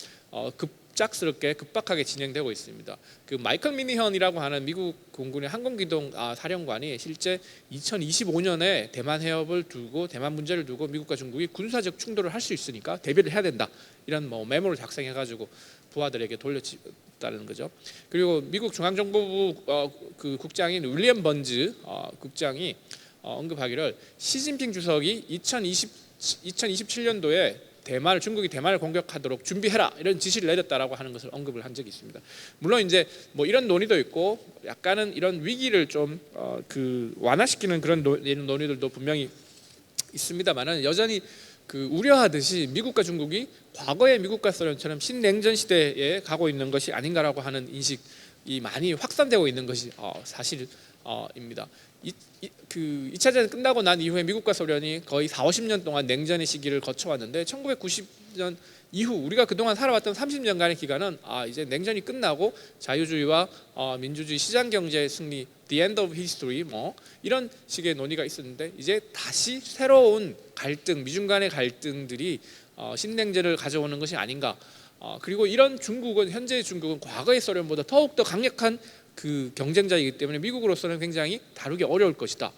급작스럽게 급박하게 진행되고 있습니다. 마이클 미니현이라고 하는 미국 공군의 항공기동 사령관이 실제 2025년에 대만 해협을 두고 대만 문제를 두고 미국과 중국이 군사적 충돌을 할 수 있으니까 대비를 해야 된다 이런 메모를 작성해가지고 부하들에게 돌려줬다는 거죠. 그리고 미국 중앙정보부 국장인 윌리엄 번즈 국장이 언급하기를 시진핑 주석이 2027년도에 중국이 대만을 공격하도록 준비해라 이런 지시를 내렸다라고 하는 것을 언급을 한 적이 있습니다. 물론 이제 뭐 이런 논의도 있고 약간은 이런 위기를 좀 완화시키는 그런 논의들도 분명히 있습니다만은 여전히 우려하듯이 미국과 중국이 과거의 미국과 소련처럼 신냉전 시대에 가고 있는 것이 아닌가라고 하는 인식이 많이 확산되고 있는 것이 사실입니다. 2차 대전 끝나고 난 이후에 미국과 소련이 거의 40-50년 동안 냉전의 시기를 거쳐왔는데 1990년 이후 우리가 그동안 살아왔던 30년간의 기간은 이제 냉전이 끝나고 자유주의와 민주주의 시장경제의 승리, the end of history 뭐 이런 식의 논의가 있었는데 이제 다시 새로운 갈등, 미중 간의 갈등들이 신냉전을 가져오는 것이 아닌가. 그리고 이런 현재의 중국은 과거의 소련보다 더욱더 강력한 경쟁자이기 때문에 미국으로서는 굉장히 다루기 어려울 것이다.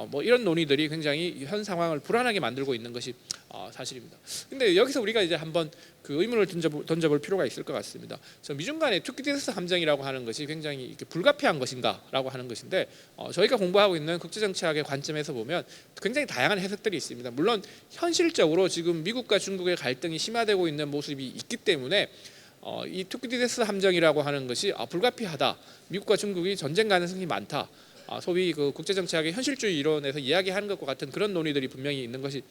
뭐 이런 논의들이 굉장히 현 상황을 불안하게 만들고 있는 것이 사실입니다. 근데 여기서 우리가 이제 한번 의문을 던져볼 필요가 있을 것 같습니다. 미중 간의 투키디데스 함정이라고 하는 것이 굉장히 이렇게 불가피한 것인가라고 하는 것인데 저희가 공부하고 있는 국제정치학의 관점에서 보면 굉장히 다양한 해석들이 있습니다. 물론 현실적으로 지금 미국과 중국의 갈등이 심화되고 있는 모습이 있기 때문에 이 투키디데스 함정이라고 하는 것이 불가피하다. 미국과 중국이 전쟁 가능성이 많다. 소위 국제정치학의 현실주의 이론에서 이야기하는 것과 같은 그런 논의들이 분명히 있는 것이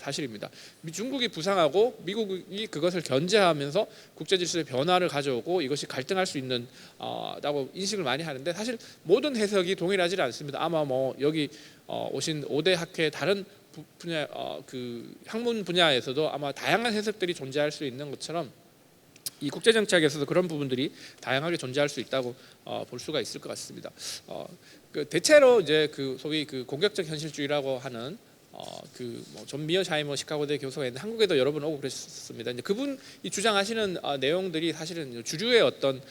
사실입니다. 중국이 부상하고 미국이 그것을 견제하면서 국제질서의 변화를 가져오고 이것이 갈등할 수 있는 라고 인식을 많이 하는데 사실 모든 해석이 동일하지 않습니다. 아마 여기 오신 5대 학회 다른 분야 학문 분야에서도 아마 다양한 해석들이 존재할 수 있는 것처럼 이 국제정치학에서도 그런 부분들이 다양하게 존재할 수 있다고 볼 수가 있을 것 같습니다. 대체로 이제 소위 공격적 현실주의라고 하는 존 미어샤이머 시카고대 교수가 있는데 한국에도 여러 번 오고 그랬습니다. 이제 그분이 주장하시는 내용들이 사실은 주류의 어떤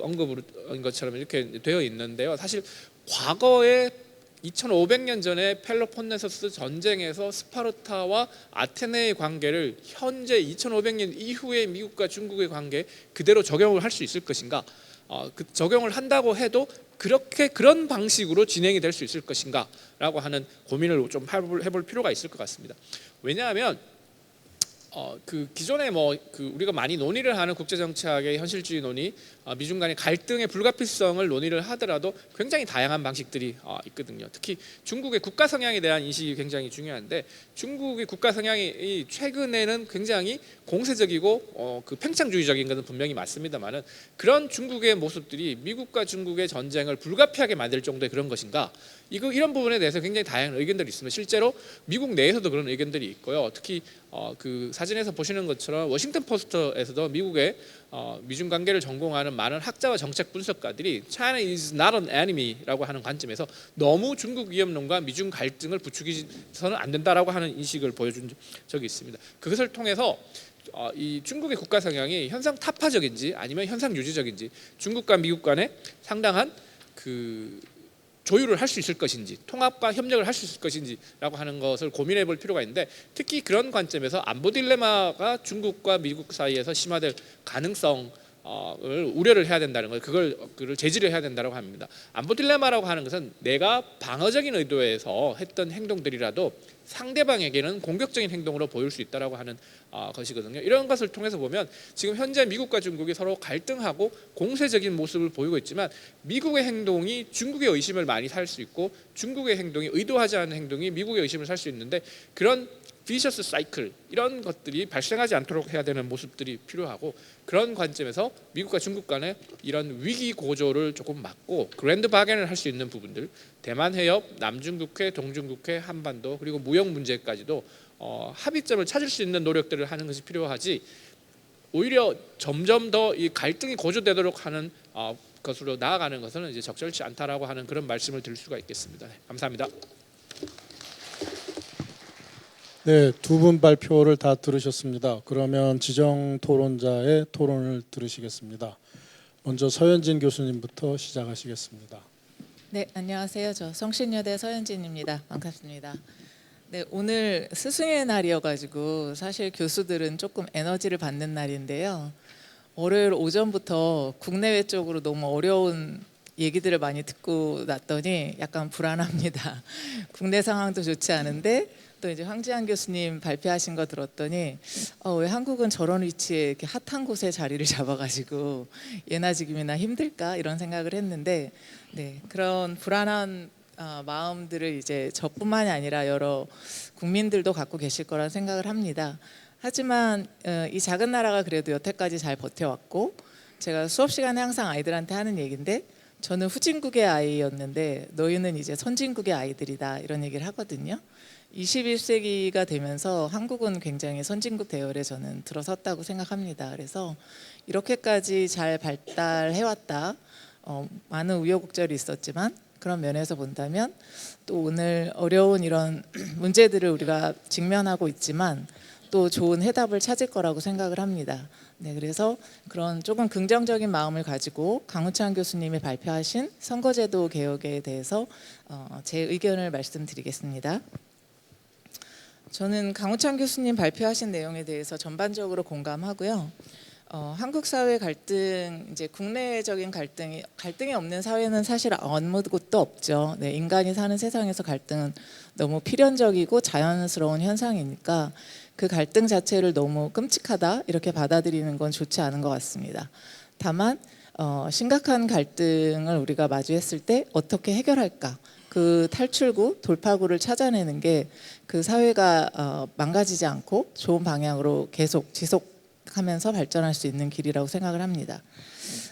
언급인 것처럼 이렇게 되어 있는데요. 사실 과거에 2500년 전에 펠로폰네소스 전쟁에서 스파르타와 아테네의 관계를 현재 2500년 이후의 미국과 중국의 관계에 그대로 적용을 할 수 있을 것인가? 적용을 한다고 해도 그런 방식으로 진행이 될 수 있을 것인가라고 하는 고민을 좀 해볼 필요가 있을 것 같습니다. 왜냐하면 그 기존에 그 우리가 많이 논의를 하는 국제 정치학의 현실주의 논의, 미중 간의 갈등의 불가피성을 논의를 하더라도 굉장히 다양한 방식들이 있거든요. 특히 중국의 국가 성향에 대한 인식이 굉장히 중요한데, 중국의 국가 성향이 최근에는 굉장히 공세적이고 그 팽창주의적인 것은 분명히 맞습니다만은, 그런 중국의 모습들이 미국과 중국의 전쟁을 불가피하게 만들 정도의 그런 것인가? 이런 부분에 대해서 굉장히 다양한 의견들이 있습니다. 실제로 미국 내에서도 그런 의견들이 있고요. 특히 그 사진에서 보시는 것처럼 워싱턴 포스트에서도 미국의 미중 관계를 전공하는 많은 학자와 정책 분석가들이 China is not an enemy라고 하는 관점에서 너무 중국 위협론과 미중 갈등을 부추기서는 안 된다라고 하는 인식을 보여준 적이 있습니다. 그것을 통해서 이 중국의 국가 성향이 현상 타파적인지 아니면 현상 유지적인지, 중국과 미국 간에 상당한 그 조율을 할 수 있을 것인지, 통합과 협력을 할 수 있을 것인지라고 하는 것을 고민해 볼 필요가 있는데, 특히 그런 관점에서 안보 딜레마가 중국과 미국 사이에서 심화될 가능성을 우려를 해야 된다는 걸, 그걸 제지를 해야 된다고 합니다. 안보 딜레마라고 하는 것은 내가 방어적인 의도에서 했던 행동들이라도 상대방에게는 공격적인 행동으로 보일 수 있다라고 하는 것이거든요. 이런 것을 통해서 보면 지금 현재 미국과 중국이 서로 갈등하고 공세적인 모습을 보이고 있지만, 미국의 행동이 중국의 의심을 많이 살 수 있고, 중국의 행동이 의도하지 않은 행동이 미국의 의심을 살 수 있는데, 그런 비셔스 사이클, 이런 것들이 발생하지 않도록 해야 되는 모습들이 필요하고, 그런 관점에서 미국과 중국 간의 이런 위기 고조를 조금 막고 그랜드 바겐을 할 수 있는 부분들, 대만 해협, 남중국해, 동중국해, 한반도, 그리고 무역 문제까지도 합의점을 찾을 수 있는 노력들을 하는 것이 필요하지, 오히려 점점 더 이 갈등이 고조되도록 하는 것으로 나아가는 것은 이제 적절치 않다라고 하는 그런 말씀을 드릴 수가 있겠습니다. 네, 감사합니다. 네, 두 분 발표를 다 들으셨습니다. 그러면 지정 토론자의 토론을 들으시겠습니다. 먼저 서현진 교수님부터 시작하시겠습니다. 네, 안녕하세요. 저 성신여대 서현진입니다. 반갑습니다. 네, 오늘 스승의 날이어가지고 사실 교수들은 조금 에너지를 받는 날인데요. 월요일 오전부터 국내외 쪽으로 너무 어려운 얘기들을 많이 듣고 났더니 약간 불안합니다. 국내 상황도 좋지 않은데 또 이제 황지안 교수님 발표하신 거 들었더니 왜 한국은 저런 위치에 이렇게 핫한 곳에 자리를 잡아가지고 예나 지금이나 힘들까 이런 생각을 했는데, 네, 그런 불안한 마음들을 이제 저뿐만이 아니라 여러 국민들도 갖고 계실 거란 생각을 합니다. 하지만 이 작은 나라가 그래도 여태까지 잘 버텨왔고, 제가 수업 시간에 항상 아이들한테 하는 얘기인데, 저는 후진국의 아이였는데 너희는 이제 선진국의 아이들이다, 이런 얘기를 하거든요. 21세기가 되면서 한국은 굉장히 선진국 대열에 저는 들어섰다고 생각합니다. 그래서 이렇게까지 잘 발달해왔다, 많은 우여곡절이 있었지만 그런 면에서 본다면 또 오늘 어려운 이런 문제들을 우리가 직면하고 있지만 또 좋은 해답을 찾을 거라고 생각을 합니다. 네, 그래서 그런 조금 긍정적인 마음을 가지고 강우찬 교수님이 발표하신 선거제도 개혁에 대해서 제 의견을 말씀드리겠습니다. 저는 강우찬 교수님 발표하신 내용에 대해서 전반적으로 공감하고요. 한국 사회 갈등, 이제 국내적인 갈등이 없는 사회는 사실 아무것도 없죠. 네, 인간이 사는 세상에서 갈등은 너무 필연적이고 자연스러운 현상이니까 그 갈등 자체를 너무 끔찍하다 이렇게 받아들이는 건 좋지 않은 것 같습니다. 다만 심각한 갈등을 우리가 마주했을 때 어떻게 해결할까? 그 탈출구, 돌파구를 찾아내는 게 그 사회가 망가지지 않고 좋은 방향으로 계속 지속하면서 발전할 수 있는 길이라고 생각을 합니다.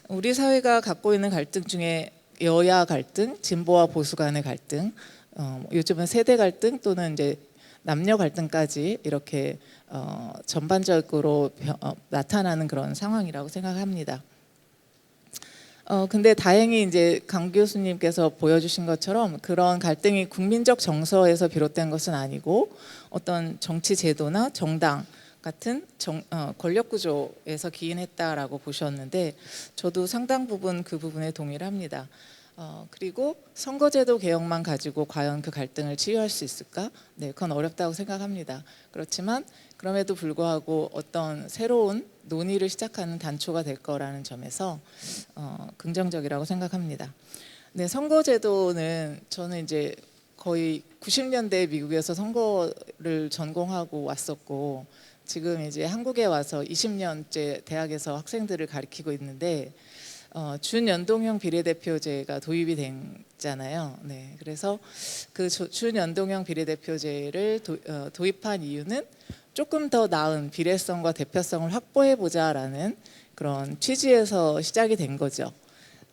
우리 사회가 갖고 있는 갈등 중에 여야 갈등, 진보와 보수 간의 갈등, 요즘은 세대 갈등 또는 이제 남녀 갈등까지 이렇게 전반적으로 나타나는 그런 상황이라고 생각합니다. 근데 다행히 이제 강 교수님께서 보여주신 것처럼 그런 갈등이 국민적 정서에서 비롯된 것은 아니고 어떤 정치 제도나 정당 같은 권력 구조에서 기인했다라고 보셨는데, 저도 상당 부분 그 부분에 동의를 합니다. 그리고 선거제도 개혁만 가지고 과연 그 갈등을 치유할 수 있을까? 네, 그건 어렵다고 생각합니다. 그렇지만 그럼에도 불구하고 어떤 새로운 논의를 시작하는 단초가 될 거라는 점에서 긍정적이라고 생각합니다. 네, 선거제도는 저는 이제 거의 90년대 미국에서 선거를 전공하고 왔었고, 지금 이제 한국에 와서 20년째 대학에서 학생들을 가르치고 있는데 준연동형 비례대표제가 도입이 됐잖아요. 네, 그래서 그 준연동형 비례대표제를 도입한 이유는 조금 더 나은 비례성과 대표성을 확보해 보자라는 그런 취지에서 시작이 된 거죠.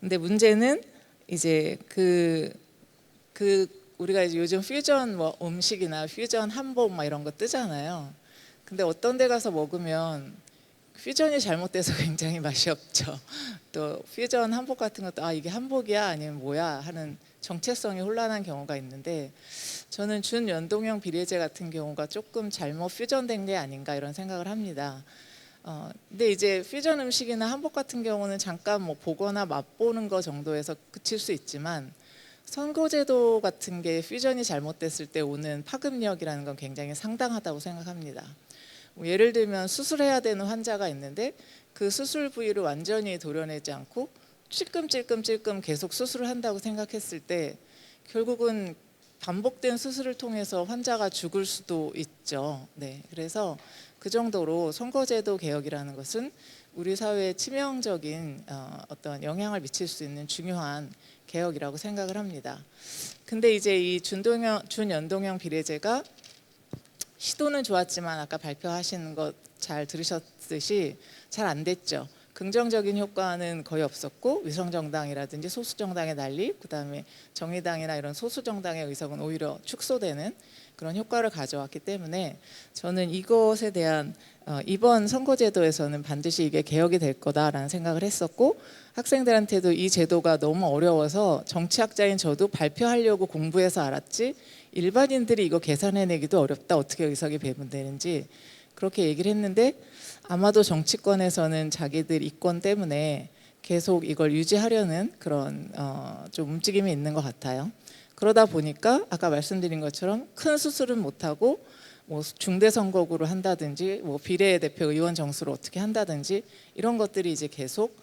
근데 문제는 이제 우리가 이제 요즘 퓨전 뭐 음식이나 퓨전 한복 막 이런 거 뜨잖아요. 근데 어떤 데 가서 먹으면 퓨전이 잘못돼서 굉장히 맛이 없죠. 또 퓨전 한복 같은 것도 이게 한복이야 아니면 뭐야 하는 정체성이 혼란한 경우가 있는데 저는 준연동형 비례제 같은 경우가 조금 잘못 퓨전된 게 아닌가 이런 생각을 합니다. 근데 이제 퓨전 음식이나 한복 같은 경우는 잠깐 뭐 보거나 맛보는 거 정도에서 그칠 수 있지만 선거제도 같은 게 퓨전이 잘못됐을 때 오는 파급력이라는 건 굉장히 상당하다고 생각합니다. 뭐 예를 들면 수술해야 되는 환자가 있는데 그 수술 부위를 완전히 도려내지 않고 찔끔찔끔 계속 수술을 한다고 생각했을 때 결국은 반복된 수술을 통해서 환자가 죽을 수도 있죠. 네, 그래서 그 정도로 선거제도 개혁이라는 것은 우리 사회에 치명적인 어떤 영향을 미칠 수 있는 중요한 개혁이라고 생각을 합니다. 근데 이제 이 준연동형 비례제가 시도는 좋았지만 아까 발표하신 것 잘 들으셨듯이 잘 안 됐죠. 긍정적인 효과는 거의 없었고 위성정당이라든지 소수정당의 난리, 그다음에 정의당이나 이런 소수정당의 의석은 오히려 축소되는 그런 효과를 가져왔기 때문에 저는 이것에 대한 이번 선거제도에서는 반드시 이게 개혁이 될 거다라는 생각을 했었고 학생들한테도 이 제도가 너무 어려워서 정치학자인 저도 발표하려고 공부해서 알았지 일반인들이 이거 계산해내기도 어렵다. 어떻게 의석이 배분되는지 그렇게 얘기를 했는데 아마도 정치권에서는 자기들 이권 때문에 계속 이걸 유지하려는 그런 좀 움직임이 있는 것 같아요. 그러다 보니까 아까 말씀드린 것처럼 큰 수술은 못하고 뭐 중대 선거구를 한다든지 뭐 비례대표 의원 정수를 어떻게 한다든지 이런 것들이 이제 계속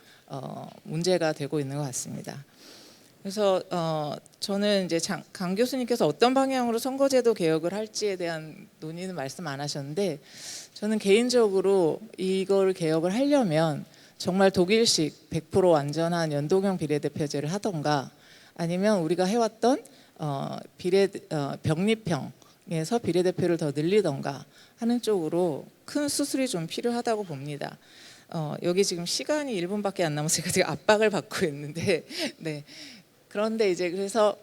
문제가 되고 있는 것 같습니다. 그래서 저는 이제 강 교수님께서 어떤 방향으로 선거제도 개혁을 할지에 대한 논의는 말씀 안 하셨는데 저는 개인적으로 이걸 개혁을 하려면 정말 독일식 100% 완전한 연동형 비례대표제를 하던가 아니면 우리가 해왔던 병립형에서 비례대표를 더 늘리던가 하는 쪽으로 큰 수술이 좀 필요하다고 봅니다. 여기 지금 시간이 1분밖에 안 남아서 제가 지금 압박을 받고 있는데 네. 그런데 이제 그래서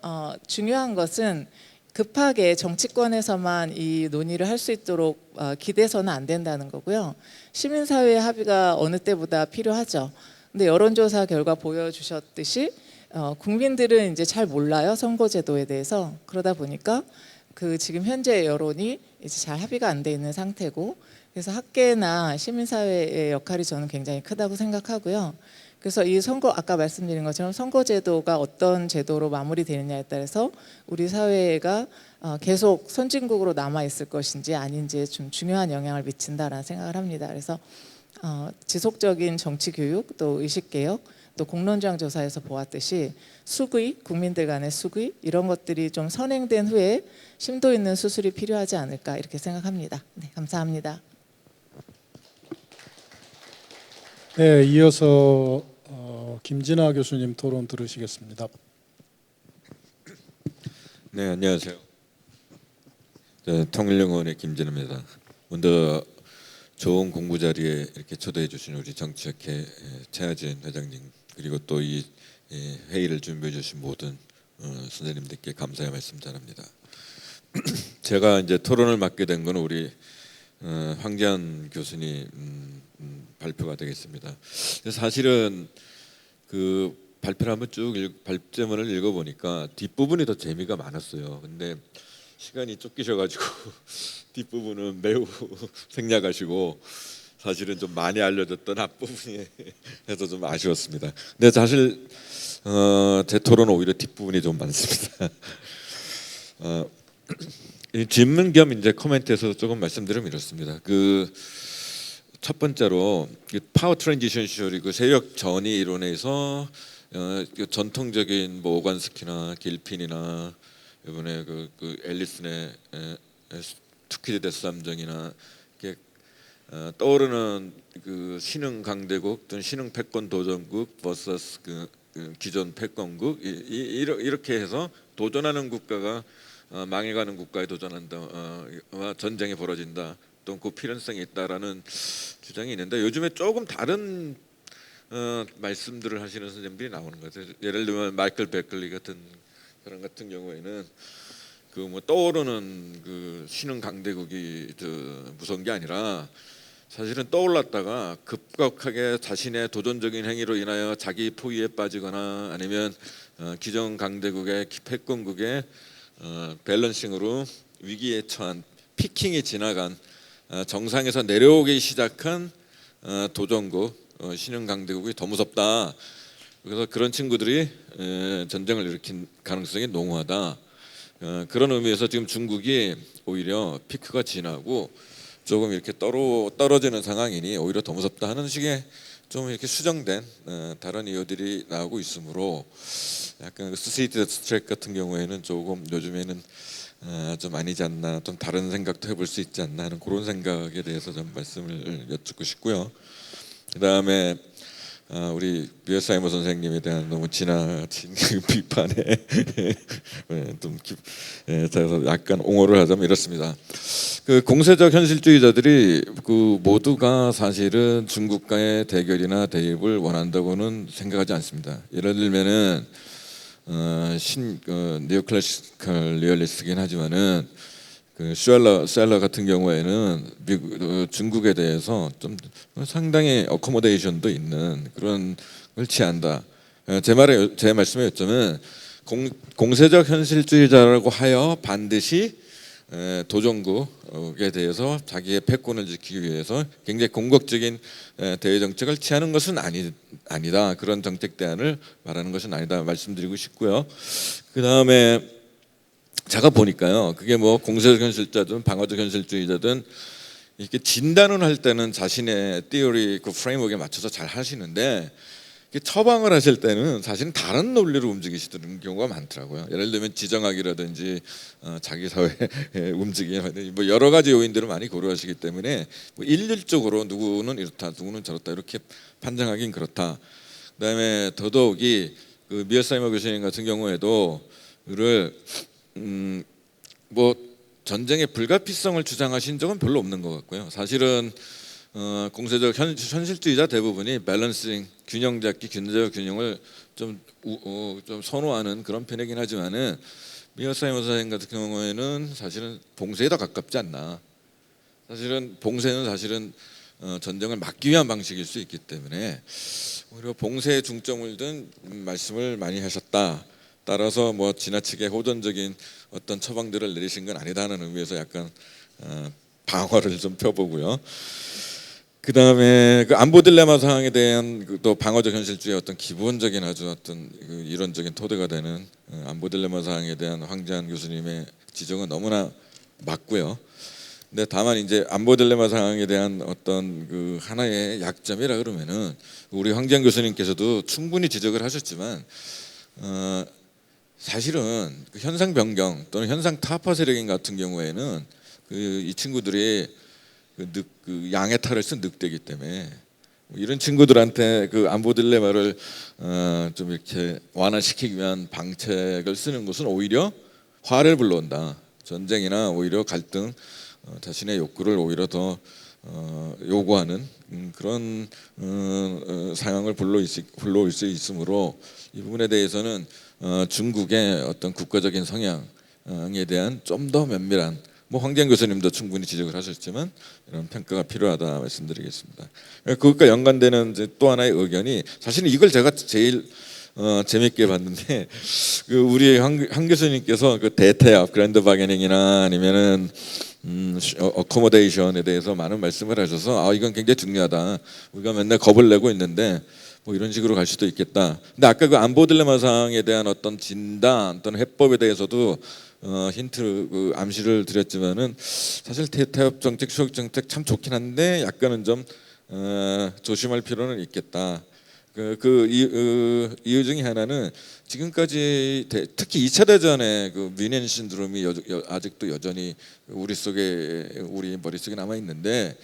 중요한 것은 급하게 정치권에서만 이 논의를 할 수 있도록 기대서는 안 된다는 거고요. 시민사회의 합의가 어느 때보다 필요하죠. 근데 여론조사 결과 보여주셨듯이 국민들은 이제 잘 몰라요 선거제도에 대해서. 그러다 보니까 그 지금 현재 여론이 이제 잘 합의가 안 돼 있는 상태고, 그래서 학계나 시민사회의 역할이 저는 굉장히 크다고 생각하고요. 그래서 이 선거 아까 말씀드린 것처럼 선거제도가 어떤 제도로 마무리되느냐에 따라서 우리 사회가 계속 선진국으로 남아 있을 것인지 아닌지에 좀 중요한 영향을 미친다라는 생각을 합니다. 그래서 지속적인 정치 교육, 또 의식 개혁, 또 공론장 조사에서 보았듯이 수의, 국민들 간의 수의 이런 것들이 좀 선행된 후에 심도 있는 수술이 필요하지 않을까 이렇게 생각합니다. 네, 감사합니다. 네, 이어서 김진아 교수님 토론 들으시겠습니다. 네, 안녕하세요. 통일영원의 김진아입니다. 먼저 좋은 공부 자리에 이렇게 초대해 주신 우리 정치학회 최하진 회장님, 그리고 또 이 회의를 준비해 주신 모든 선생님들께 감사의 말씀 전합니다. 제가 이제 토론을 맡게 된 건 우리 황재한 교수님 발표가 되겠습니다. 사실은 그 발표를 한번 쭉 발제문을 읽어보니까 뒷부분이 더 재미가 많았어요. 근데 시간이 쫓기셔가지고 뒷부분은 매우 생략하시고 사실은 좀 많이 알려졌던 앞부분이 해서 좀 아쉬웠습니다. 근데 사실 제 토론은 오히려 뒷부분이 좀 많습니다. 질문 겸 이제 코멘트에서 조금 말씀드리면 이렇습니다. 그 첫 번째로 파워 트랜지션 시절이 그 세력 전이 이론에서 전통적인 뭐 오간스키나 길핀이나 이번에 그 앨리슨의 투키즈 데스 함정이나 이렇게 떠오르는 그 신흥 강대국 또는 신흥 패권 도전국 vs 그 기존 패권국 이렇게 해서 도전하는 국가가 망해가는 국가에 도전한다, 전쟁이 벌어진다, 또 그 필연성이 있다라는 주장이 있는데 요즘에 조금 다른 말씀들을 하시는 선생님들이 나오는 것 같아요. 예를 들면 마이클 베클리 같은 그런 같은 경우에는 그 뭐 떠오르는 그 신흥 강대국이 무서운 게 아니라 사실은 떠올랐다가 급격하게 자신의 도전적인 행위로 인하여 자기 포위에 빠지거나 아니면 기존 강대국의 패권국의 밸런싱으로 위기에 처한 피킹이 지나간 정상에서 내려오기 시작한 도전국 신흥 강대국이 더 무섭다. 그래서 그런 친구들이 전쟁을 일으킨 가능성이 농후하다. 그런 의미에서 지금 중국이 오히려 피크가 지나고 조금 이렇게 떨어지는 상황이니 오히려 더 무섭다 하는 식의 좀 이렇게 수정된 다른 이유들이 나오고 있으므로 약간 스시드 스트랙 같은 경우에는 조금 요즘에는 좀 아니지 않나, 좀 다른 생각도 해볼 수 있지 않나 하는 그런 생각에 대해서 좀 말씀을 여쭙고 싶고요. 그 다음에 우리 비어사이머 선생님에 대한 너무 지나친 비판에 좀 제가 약간 옹호를 하자면 이렇습니다. 그 공세적 현실주의자들이 그 모두가 사실은 중국과의 대결이나 대립을 원한다고는 생각하지 않습니다. 예를 들면은 니오클래시컬 리얼리스트긴 하지만은 그 셀러 같은 경우에는 중국에 대해서 좀 상당히 어코모데이션도 있는 그런 걸 취한다. 제 말씀의 요점은 공세적 현실주의자라고 하여 반드시 도전국에 대해서 자기의 패권을 지키기 위해서 굉장히 공격적인 대외 정책을 취하는 것은 아니다. 그런 정책 대안을 말하는 것은 아니다 말씀드리고 싶고요. 그 다음에 제가 보니까요, 그게 뭐 공세적 현실자든 방어적 현실주의자든 이렇게 진단을 할 때는 자신의 티어리 그 프레임워크에 맞춰서 잘 하시는데 처방을 하실 때는 사실은 다른 논리로 움직이시는 경우가 많더라고요. 예를 들면 지정학이라든지 자기 사회 움직임, 뭐 여러 가지 요인들을 많이 고려하시기 때문에 뭐 일률적으로 누구는 이렇다, 누구는 저렇다 이렇게 판정하긴 그렇다. 그다음에 더더욱이 그 미어사이머 교수님 같은 경우에도 그를 뭐 전쟁의 불가피성을 주장하신 적은 별로 없는 것 같고요. 사실은 공세적 현실주의자 대부분이 밸런싱, 균형 잡기, 균제적 균형을 좀 선호하는 그런 편이긴 하지만은 미어사이머 선생님 같은 경우에는 사실은 봉쇄에 더 가깝지 않나. 사실은 봉쇄는 사실은 전쟁을 막기 위한 방식일 수 있기 때문에 오히려 봉쇄에 중점을 둔 말씀을 많이 하셨다. 따라서 뭐 지나치게 호전적인 어떤 처방들을 내리신 건 아니다는 의미에서 약간 방어를 좀 펴보고요. 그 다음에 그 안보 딜레마 상황에 대한 또 방어적 현실주의 어떤 기본적인 아주 어떤 그 이론적인 토대가 되는 안보 딜레마 상황에 대한 황재한 교수님의 지적은 너무나 맞고요. 근데 다만 이제 안보 딜레마 상황에 대한 어떤 그 하나의 약점이라 그러면은 우리 황재한 교수님께서도 충분히 지적을 하셨지만 사실은 그 현상 변경 또는 현상 타파 세력인 같은 경우에는 이 친구들이 그 양의 탈을 쓴 늑대이기 때문에 이런 친구들한테 그 안보 딜레마를 좀 이렇게 완화시키기 위한 방책을 쓰는 것은 오히려 화를 불러온다. 전쟁이나 오히려 갈등, 자신의 욕구를 오히려 더 요구하는 그런 상황을 불러올 수 있으므로 이 부분에 대해서는 중국의 어떤 국가적인 성향에 대한 좀 더 면밀한, 뭐 황재한 교수님도 충분히 지적을 하셨지만 이런 평가가 필요하다 말씀드리겠습니다. 그것과 연관되는 이제 또 하나의 의견이, 사실은 이걸 제가 제일 재밌게 봤는데 그 우리 황 교수님께서 그 대태압, 그랜드 바게닝이나 아니면은 어코모데이션에 대해서 많은 말씀을 하셔서 이건 굉장히 중요하다. 우리가 맨날 겁을 내고 있는데 뭐 이런 식으로 갈 수도 있겠다. 근데 아까 그 안보 딜레마 사항에 대한 어떤 진단 또는 해법에 대해서도 힌트, 그 암시를 드렸지만은 사실 대태압 정책, 수역 정책 참 좋긴 한데 약간은 좀 조심할 필요는 있겠다. 이유 중에 하나는 지금까지 특히 2차 대전의 그 뮌헨 신드롬이 아직도 여전히 우리 머릿속에 남아 있는데,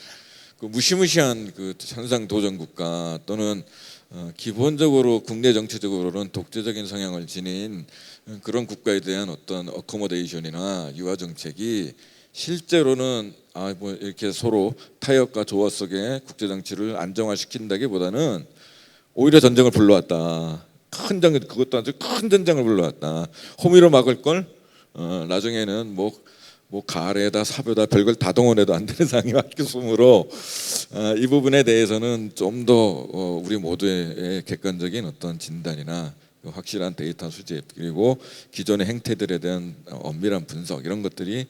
그 무시무시한 그 현상 도전 국가 또는 기본적으로 국내 정치적으로는 독재적인 성향을 지닌 그런 국가에 대한 어떤 어코모데이션이나 유화 정책이 실제로는 뭐 이렇게 서로 타협과 조화 속에 국제 정치를 안정화시킨다기보다는 오히려 전쟁을 불러왔다. 큰 전, 그것도 아주 큰 전쟁을 불러왔다. 호미로 막을 걸 나중에는 뭐 가래다 사료다 별걸 다 동원해도 안 되는 상황이 왔겠으므로 이 부분에 대해서는 좀 더 우리 모두의 객관적인 어떤 진단이나 확실한 데이터 수집 그리고 기존의 행태들에 대한 엄밀한 분석 이런 것들이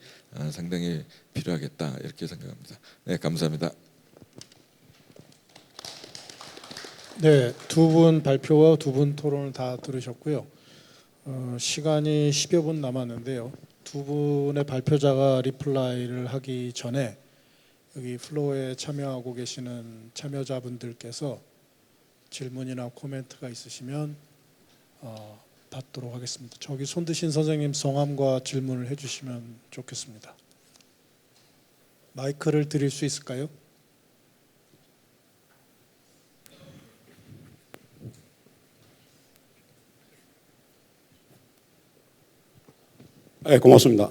상당히 필요하겠다 이렇게 생각합니다. 네, 감사합니다. 네, 두 분 발표와 두 분 토론을 다 들으셨고요. 시간이 10여 분 남았는데요. 두 분의 발표자가 리플라이를 하기 전에 여기 플로어에 참여하고 계시는 참여자분들께서 질문이나 코멘트가 있으시면 받도록 하겠습니다. 저기 손 드신 선생님 성함과 질문을 해주시면 좋겠습니다. 마이크를 드릴 수 있을까요? 네, 고맙습니다.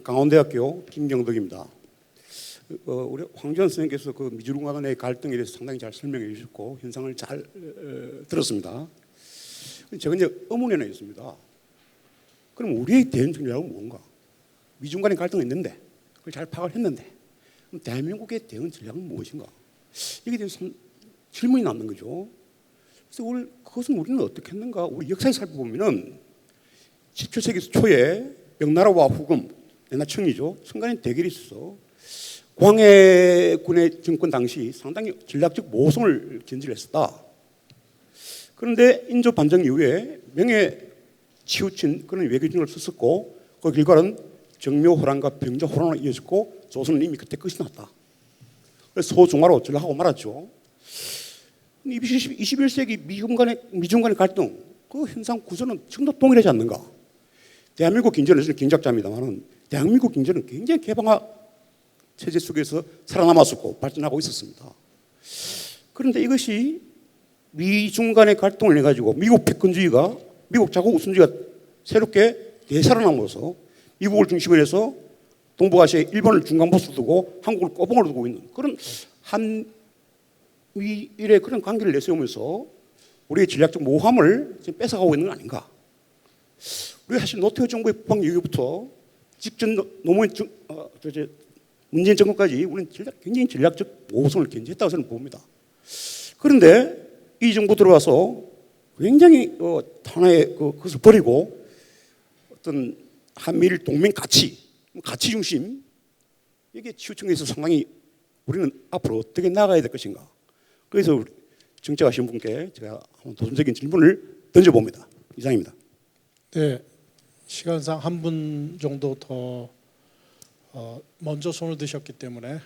강원대학교 김경덕입니다. 우리 황교안 선생님께서 그 미주lun과 간의 갈등에 대해서 상당히 잘 설명해 주셨고 현상을 잘 들었습니다. 제가 이제 의문이 하나 있습니다. 그럼 우리의 대응 전략은 뭔가? 미중 간의 갈등이 있는데 그걸 잘 파악을 했는데 그럼 대한민국의 대응 전략은 무엇인가? 여기에 대해서 질문이 남는 거죠. 그래서 그것은 우리는 어떻게 했는가? 우리 역사에 살펴보면은 17세기 초에 명나라와 후금, 옛날 청이죠. 청간의 대결이 있어서 광해군의 정권 당시 상당히 전략적 모성을 견지를 했었다. 그런데 인조 반정 이후에 명예 치우친 그런 외교진을 썼었고 그 결과는 정묘호란과 병자호란으로 이어졌고 조선은 이미 그때 끝이 났다. 그래서 소중화로 전락하고 말았죠. 21세기 미중 간의 갈등 그 현상 구조는 전부 동일하지 않는가? 대한민국 경제는 경작자입니다만은 대한민국 경제는 굉장히 개방화 체제 속에서 살아남았었고 발전하고 있었습니다. 그런데 이것이 미중 간의 갈등을 해가지고 미국 패권주의가 미국 자국 우선주의가 새롭게 되살아남아서 미국을 중심으로 해서 동북아시아에 일본을 중간보스로 두고 한국을 꼬봉으로 두고 있는 그런 한미일의 그런 관계를 내세우면서 우리의 전략적 모함을 지금 뺏어가고 있는 거 아닌가? 우리가 사실 노태우 정부의 북방 이후부터 직전 노무현 문재인 정권까지 우리는 굉장히 전략적 모호성을 견지했다고 저는 봅니다. 그런데 이 정부 들어와서 굉장히 하나의 그것을 버리고 어떤 한미일 동맹 가치 중심 이게 치우쳐서 상당히 우리는 앞으로 어떻게 나가야 될 것인가. 그래서 정책하신 분께 제가 한번 도전적인 질문을 던져봅니다. 이상입니다. 네, 시간상 한 분 정도 더 먼저 손을 드셨기 때문에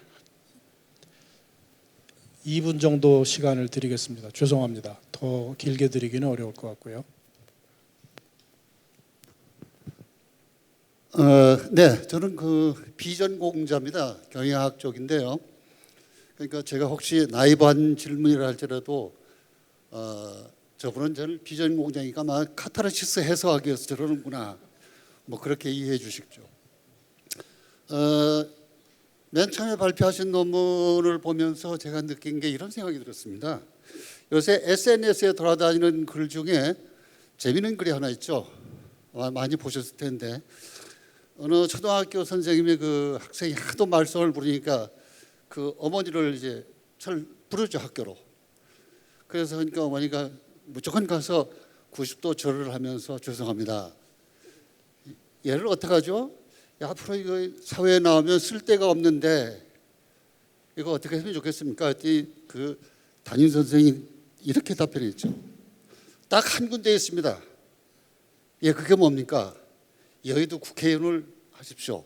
2분 정도 시간을 드리겠습니다. 죄송합니다. 더 길게 드리기는 어려울 것 같고요. 네, 저는 그 비전공자입니다. 경영학 쪽인데요. 그러니까 제가 혹시 나이브한 질문이라 할지라도 저분은 저를 비전공자니까 막 카타르시스 해소하기 위해서 저러는구나. 뭐 그렇게 이해해 주십시오. 맨 처음에 발표하신 논문을 보면서 제가 느낀 게 이런 생각이 들었습니다. 요새 SNS에 돌아다니는 글 중에 재미있는 글이 하나 있죠. 많이 보셨을 텐데 어느 초등학교 선생님이 그 학생이 하도 말썽을 부르니까 그 어머니를 이제 부르죠 학교로. 그래서 그러니까 어머니가 무조건 가서 90도 절을 하면서 죄송합니다. 얘를 어떻게 하죠? 야, 앞으로 이거 사회에 나오면 쓸 데가 없는데 이거 어떻게 했으면 좋겠습니까? 그 담임 선생이 이렇게 답변했죠. 딱 한 군데 있습니다. 예, 그게 뭡니까? 여의도 국회의원을 하십시오.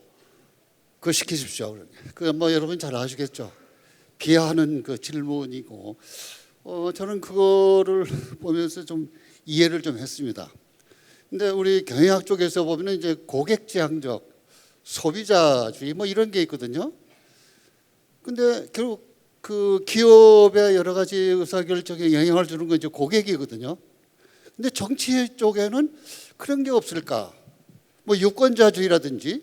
그거 시키십시오. 그 뭐 여러분 잘 아시겠죠? 비하하는 그 질문이고, 저는 그거를 보면서 좀 이해를 좀 했습니다. 근데 우리 경영학 쪽에서 보면은 이제 고객지향적 소비자주의 뭐 이런 게 있거든요. 근데 결국 그 기업의 여러 가지 의사결정에 영향을 주는 건 이제 고객이거든요. 근데 정치 쪽에는 그런 게 없을까? 뭐 유권자주의라든지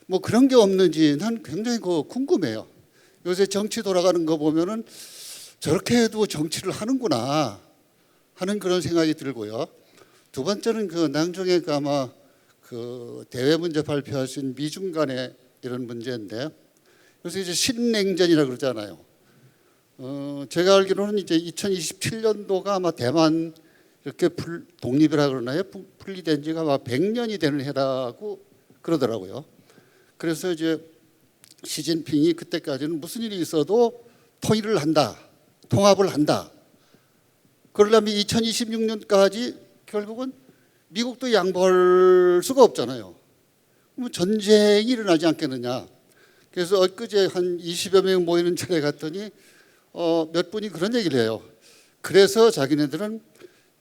뭐 그런 게 없는지 난 굉장히 궁금해요. 요새 정치 돌아가는 거 보면은 저렇게 해도 정치를 하는구나 하는 그런 생각이 들고요. 두 번째는 그 나중에 아마 그 대외 문제 발표하신 미중 간의 이런 문제인데, 요새 이제 신냉전이라 그러잖아요. 제가 알기로는 이제 2027년도가 아마 대만 이렇게 독립이라 그러나요? 분리된 지가 아마 100년이 되는 해라고 그러더라고요. 그래서 이제 시진핑이 그때까지는 무슨 일이 있어도 통일을 한다, 통합을 한다. 그러려면 2026년까지 결국은 미국도 양보할 수가 없잖아요. 그럼 전쟁이 일어나지 않겠느냐. 그래서 엊그제 한 20여 명 모이는 자리에 갔더니 몇 분이 그런 얘기를 해요. 그래서 자기네들은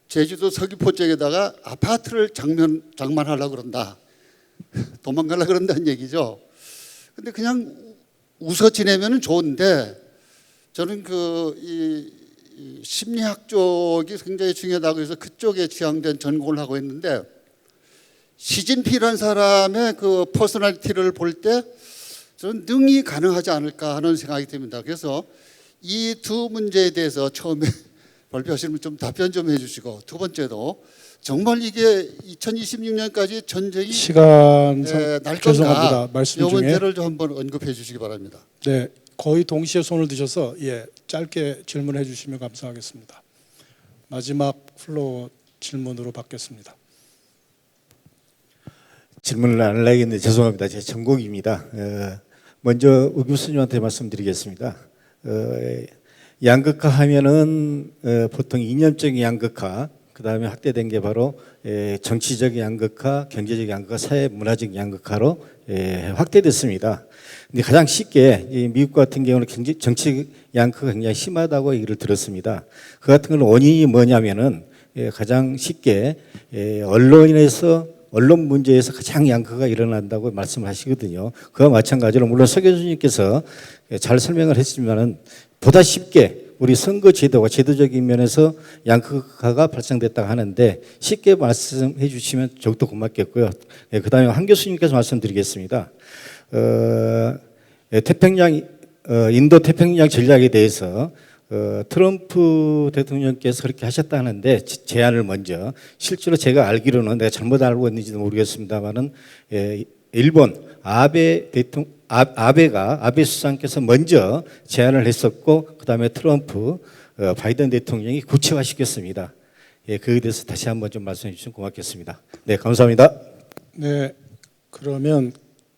제주도 서귀포 쪽에다가 아파트를 장만하려고 그런다. 도망가려고 그런다는 얘기죠. 근데 그냥 웃어 지내면 좋은데, 저는 이 심리학 쪽이 굉장히 중요하다고 해서 그쪽에 지향된 전공을 하고 있는데, 시진핑이라는 사람의 그 퍼스널리티를 볼 때 저는 능히 가능하지 않을까 하는 생각이 듭니다. 그래서 이 두 문제에 대해서 처음에 발표하시면 좀 답변 좀 해주시고, 두 번째도 정말 이게 2026년까지 전쟁이 시간상 날 죄송합니다. 건가, 말씀 이 중에 문제를 좀 한번 언급해 주시기 바랍니다. 네, 거의 동시에 손을 드셔서 짧게 질문해 주시면 감사하겠습니다. 마지막 플로어 질문으로 받겠습니다. 질문을 안 하려겠는데 죄송합니다. 제 전공입니다. 먼저 우 교수님한테 말씀드리겠습니다. 양극화 하면은 보통 이념적인 양극화, 그 다음에 확대된 게 바로 정치적 양극화, 경제적 양극화, 사회 문화적 양극화로 확대됐습니다. 근데 가장 쉽게 미국 같은 경우는 정치 양극화가 굉장히 심하다고 얘기를 들었습니다. 그 같은 건 원인이 뭐냐면은 가장 쉽게 언론 문제에서 가장 양극화가 일어난다고 말씀을 하시거든요. 그와 마찬가지로 물론 서 교수님께서 잘 설명을 했지만은 보다 쉽게 우리 선거 제도와 제도적인 면에서 양극화가 발생됐다고 하는데, 쉽게 말씀해 주시면 더욱더 고맙겠고요. 그다음에 한 교수님께서 말씀드리겠습니다. 인도 태평양 전략에 대해서 트럼프 대통령께서 그렇게 하셨다는데, 제안을 먼저, 실제로 제가 알기로는, 내가 잘못 알고 있는지도 모르겠습니다만은 일본 아베 수상께서 먼저 제안을 했었고, 그 다음에 트럼프 바이든 대통령이 구체화시켰습니다. 그에 대해서 다시 한번 좀 말씀해 주시면 고맙겠습니다. 네, 감사합니다. 네, 그러면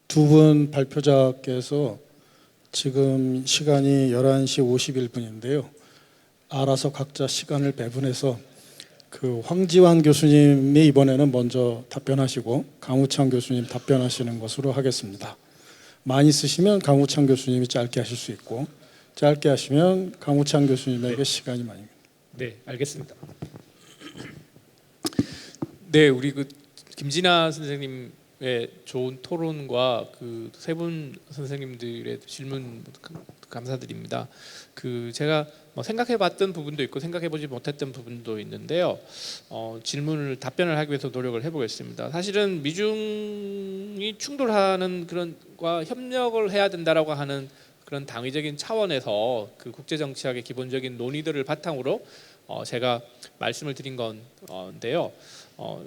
두 분 발표자께서 지금 시간이 11시 51분인데요. 알아서 각자 시간을 배분해서 그 황지환 교수님이 이번에는 먼저 답변하시고 강우창 교수님 답변하시는 것으로 하겠습니다. 많이 쓰시면 강우창 교수님이 짧게 하실 수 있고, 짧게 하시면 강우창 교수님에게 시간이 많이. 네, 알겠습니다. 네, 우리 그 김진아 선생님의 좋은 토론과 그 세 분 선생님들의 질문 감사드립니다. 그 제가 생각해봤던 부분도 있고 생각해보지 못했던 부분도 있는데요. 질문을 답변을 하기 위해서 노력을 해보겠습니다. 사실은 미중이 충돌하는 그런과 협력을 해야 된다라고 하는 그런 당위적인 차원에서 그 국제 정치학의 기본적인 논의들을 바탕으로 제가 말씀을 드린 건데요.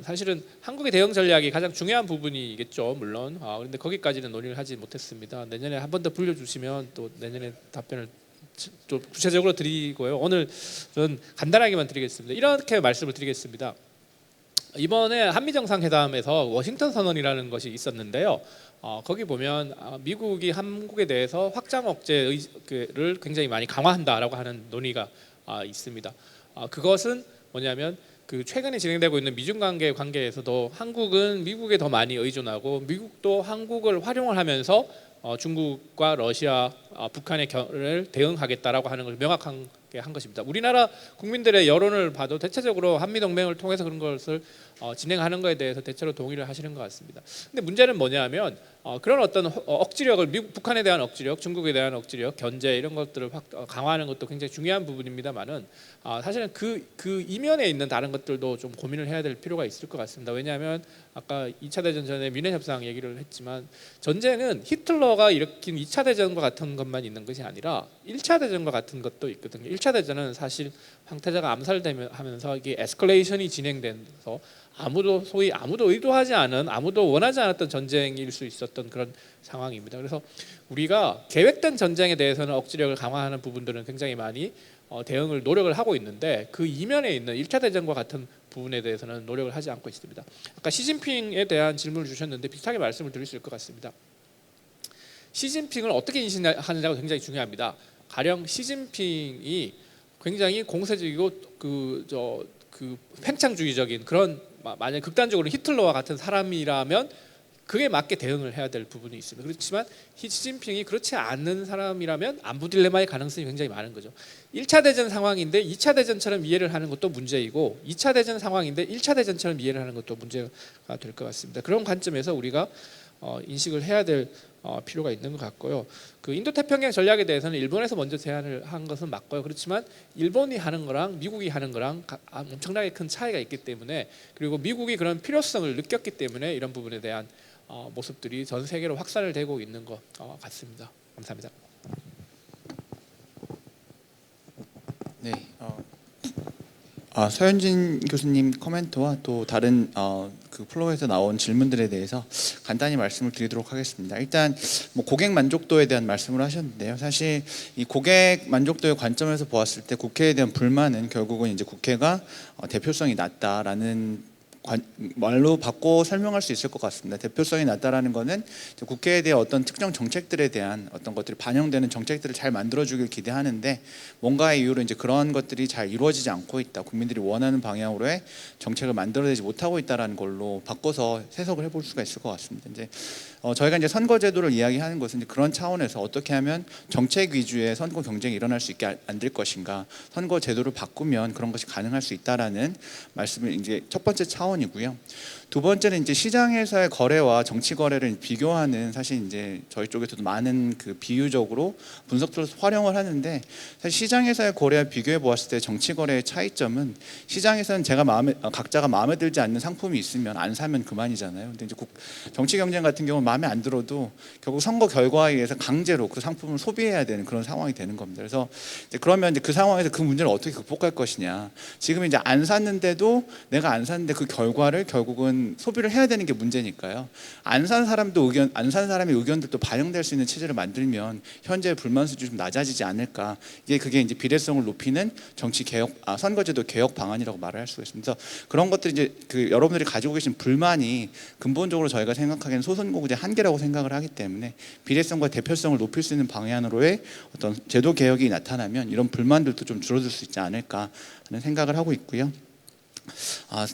사실은 한국의 대응 전략이 가장 중요한 부분이겠죠, 물론. 그런데 거기까지는 논의를 하지 못했습니다. 내년에 한 번 더 불러주시면 또 내년에 답변을 좀 구체적으로 드리고요. 오늘 저는 간단하게만 드리겠습니다. 이렇게 말씀을 드리겠습니다. 이번에 한미 정상회담에서 워싱턴 선언이라는 것이 있었는데요. 거기 보면 미국이 한국에 대해서 확장 억제를 굉장히 많이 강화한다라고 하는 논의가 있습니다. 그것은 뭐냐면 그 최근에 진행되고 있는 미중 관계에서도 한국은 미국에 더 많이 의존하고 미국도 한국을 활용을 하면서 중국과 러시아, 북한의 결을 대응하겠다라고 하는 걸 명확한 한 것입니다. 우리나라 국민들의 여론을 봐도 대체적으로 한미 동맹을 통해서 그런 것을 진행하는 것에 대해서 대체로 동의를 하시는 것 같습니다. 근데 문제는 뭐냐면 그런 어떤 억지력을 북한에 대한 억지력, 중국에 대한 억지력, 견제 이런 것들을 강화하는 것도 굉장히 중요한 부분입니다만은 사실은 그 이면에 있는 다른 것들도 좀 고민을 해야 될 필요가 있을 것 같습니다. 왜냐하면 아까 2차 대전 전에 뮌헨 협상 얘기를 했지만 전쟁은 히틀러가 일으킨 2차 대전과 같은 것만 있는 것이 아니라 1차 대전과 같은 것도 있거든요. 1차 대전은 사실 황태자가 암살하면서 이게 에스컬레이션이 진행돼서 소위 아무도 의도하지 않은, 아무도 원하지 않았던 전쟁일 수 있었던 그런 상황입니다. 그래서 우리가 계획된 전쟁에 대해서는 억지력을 강화하는 부분들은 굉장히 많이 대응을 노력을 하고 있는데 그 이면에 있는 1차 대전과 같은 부분에 대해서는 노력을 하지 않고 있습니다. 아까 시진핑에 대한 질문을 주셨는데 비슷하게 말씀을 드릴 수 있을 것 같습니다. 시진핑을 어떻게 인식하느냐가 굉장히 중요합니다. 가령 시진핑이 굉장히 공세적이고 그 팽창주의적인 그런, 만약 극단적으로 히틀러와 같은 사람이라면 그에 맞게 대응을 해야 될 부분이 있습니다. 그렇지만 시진핑이 그렇지 않는 사람이라면 안보 딜레마의 가능성이 굉장히 많은 거죠. 1차 대전 상황인데 2차 대전처럼 이해를 하는 것도 문제이고 2차 대전 상황인데 1차 대전처럼 이해를 하는 것도 문제가 될 것 같습니다. 그런 관점에서 우리가 인식을 해야 될 필요가 있는 것 같고요. 그 인도태평양 전략에 대해서는 일본에서 먼저 제안을 한 것은 맞고요. 그렇지만 일본이 하는 거랑 미국이 하는 거랑 엄청나게 큰 차이가 있기 때문에, 그리고 미국이 그런 필요성을 느꼈기 때문에 이런 부분에 대한 모습들이 전 세계로 확산을 되고 있는 것 같습니다. 감사합니다. 네, 서현진 교수님 코멘트와 또 다른 그 플로우에서 나온 질문들에 대해서 간단히 말씀을 드리도록 하겠습니다. 일단 뭐 고객 만족도에 대한 말씀을 하셨는데요. 사실 이 고객 만족도의 관점에서 보았을 때 국회에 대한 불만은 결국은 이제 국회가 대표성이 낮다라는 말로 바꿔 설명할 수 있을 것 같습니다. 대표성이 낮다라는 것은 국회에 대한 어떤 특정 정책들에 대한 어떤 것들이 반영되는 정책들을 잘 만들어주길 기대하는데 뭔가의 이유로 이제 그런 것들이 잘 이루어지지 않고 있다. 국민들이 원하는 방향으로의 정책을 만들어내지 못하고 있다라는 걸로 바꿔서 해석을 해볼 수가 있을 것 같습니다. 이제 저희가 이제 선거제도를 이야기하는 것은 이제 그런 차원에서 어떻게 하면 정책 위주의 선거 경쟁이 일어날 수 있게 만들 것인가, 선거제도를 바꾸면 그런 것이 가능할 수 있다라는 말씀을 이제 첫 번째 차원이고요. 두 번째는 이제 시장에서의 거래와 정치 거래를 비교하는, 사실 이제 저희 쪽에서도 많은 그 비유적으로 분석들을 활용을 하는데, 사실 시장에서의 거래와 비교해 보았을 때 정치 거래의 차이점은, 시장에서는 각자가 마음에 들지 않는 상품이 있으면 안 사면 그만이잖아요. 근데 이제 정치 경쟁 같은 경우는 마음에 안 들어도 결국 선거 결과에 의해서 강제로 그 상품을 소비해야 되는 그런 상황이 되는 겁니다. 그래서 이제 그러면 이제 그 상황에서 그 문제를 어떻게 극복할 것이냐. 지금 이제 안 샀는데도, 내가 안 샀는데 그 결과를 결국은 소비를 해야 되는 게 문제니까요. 안 산 사람의 의견들도 반영될 수 있는 체제를 만들면 현재 불만 수준이 좀 낮아지지 않을까. 그게 이제 비례성을 높이는 정치 개혁, 선거제도 개혁 방안이라고 말을 할 수가 있습니다. 그래서 그런 것들이 이제 그 여러분들이 가지고 계신 불만이 근본적으로 저희가 생각하기에는 소선거구제 한계라고 생각을 하기 때문에, 비례성과 대표성을 높일 수 있는 방향으로의 어떤 제도 개혁이 나타나면 이런 불만들도 좀 줄어들 수 있지 않을까 하는 생각을 하고 있고요.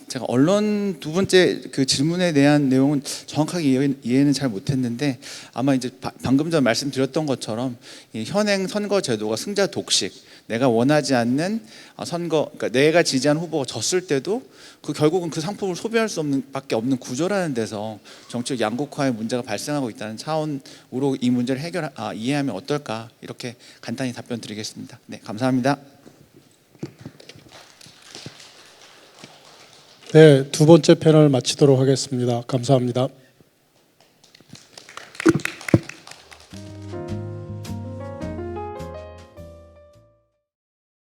제가 언론 두 번째 그 질문에 대한 내용은 정확하게 이해는 잘 못했는데, 아마 이제 방금 전 말씀드렸던 것처럼 이 현행 선거 제도가 승자 독식, 내가 원하지 않는 그러니까 내가 지지한 후보가 졌을 때도 결국은 그 상품을 소비할 수 밖에 없는 구조라는 데서 정치적 양극화의 문제가 발생하고 있다는 차원으로 이 문제를 이해하면 어떨까, 이렇게 간단히 답변 드리겠습니다. 네, 감사합니다. 네, 두 번째 패널 마치도록 하겠습니다. 감사합니다.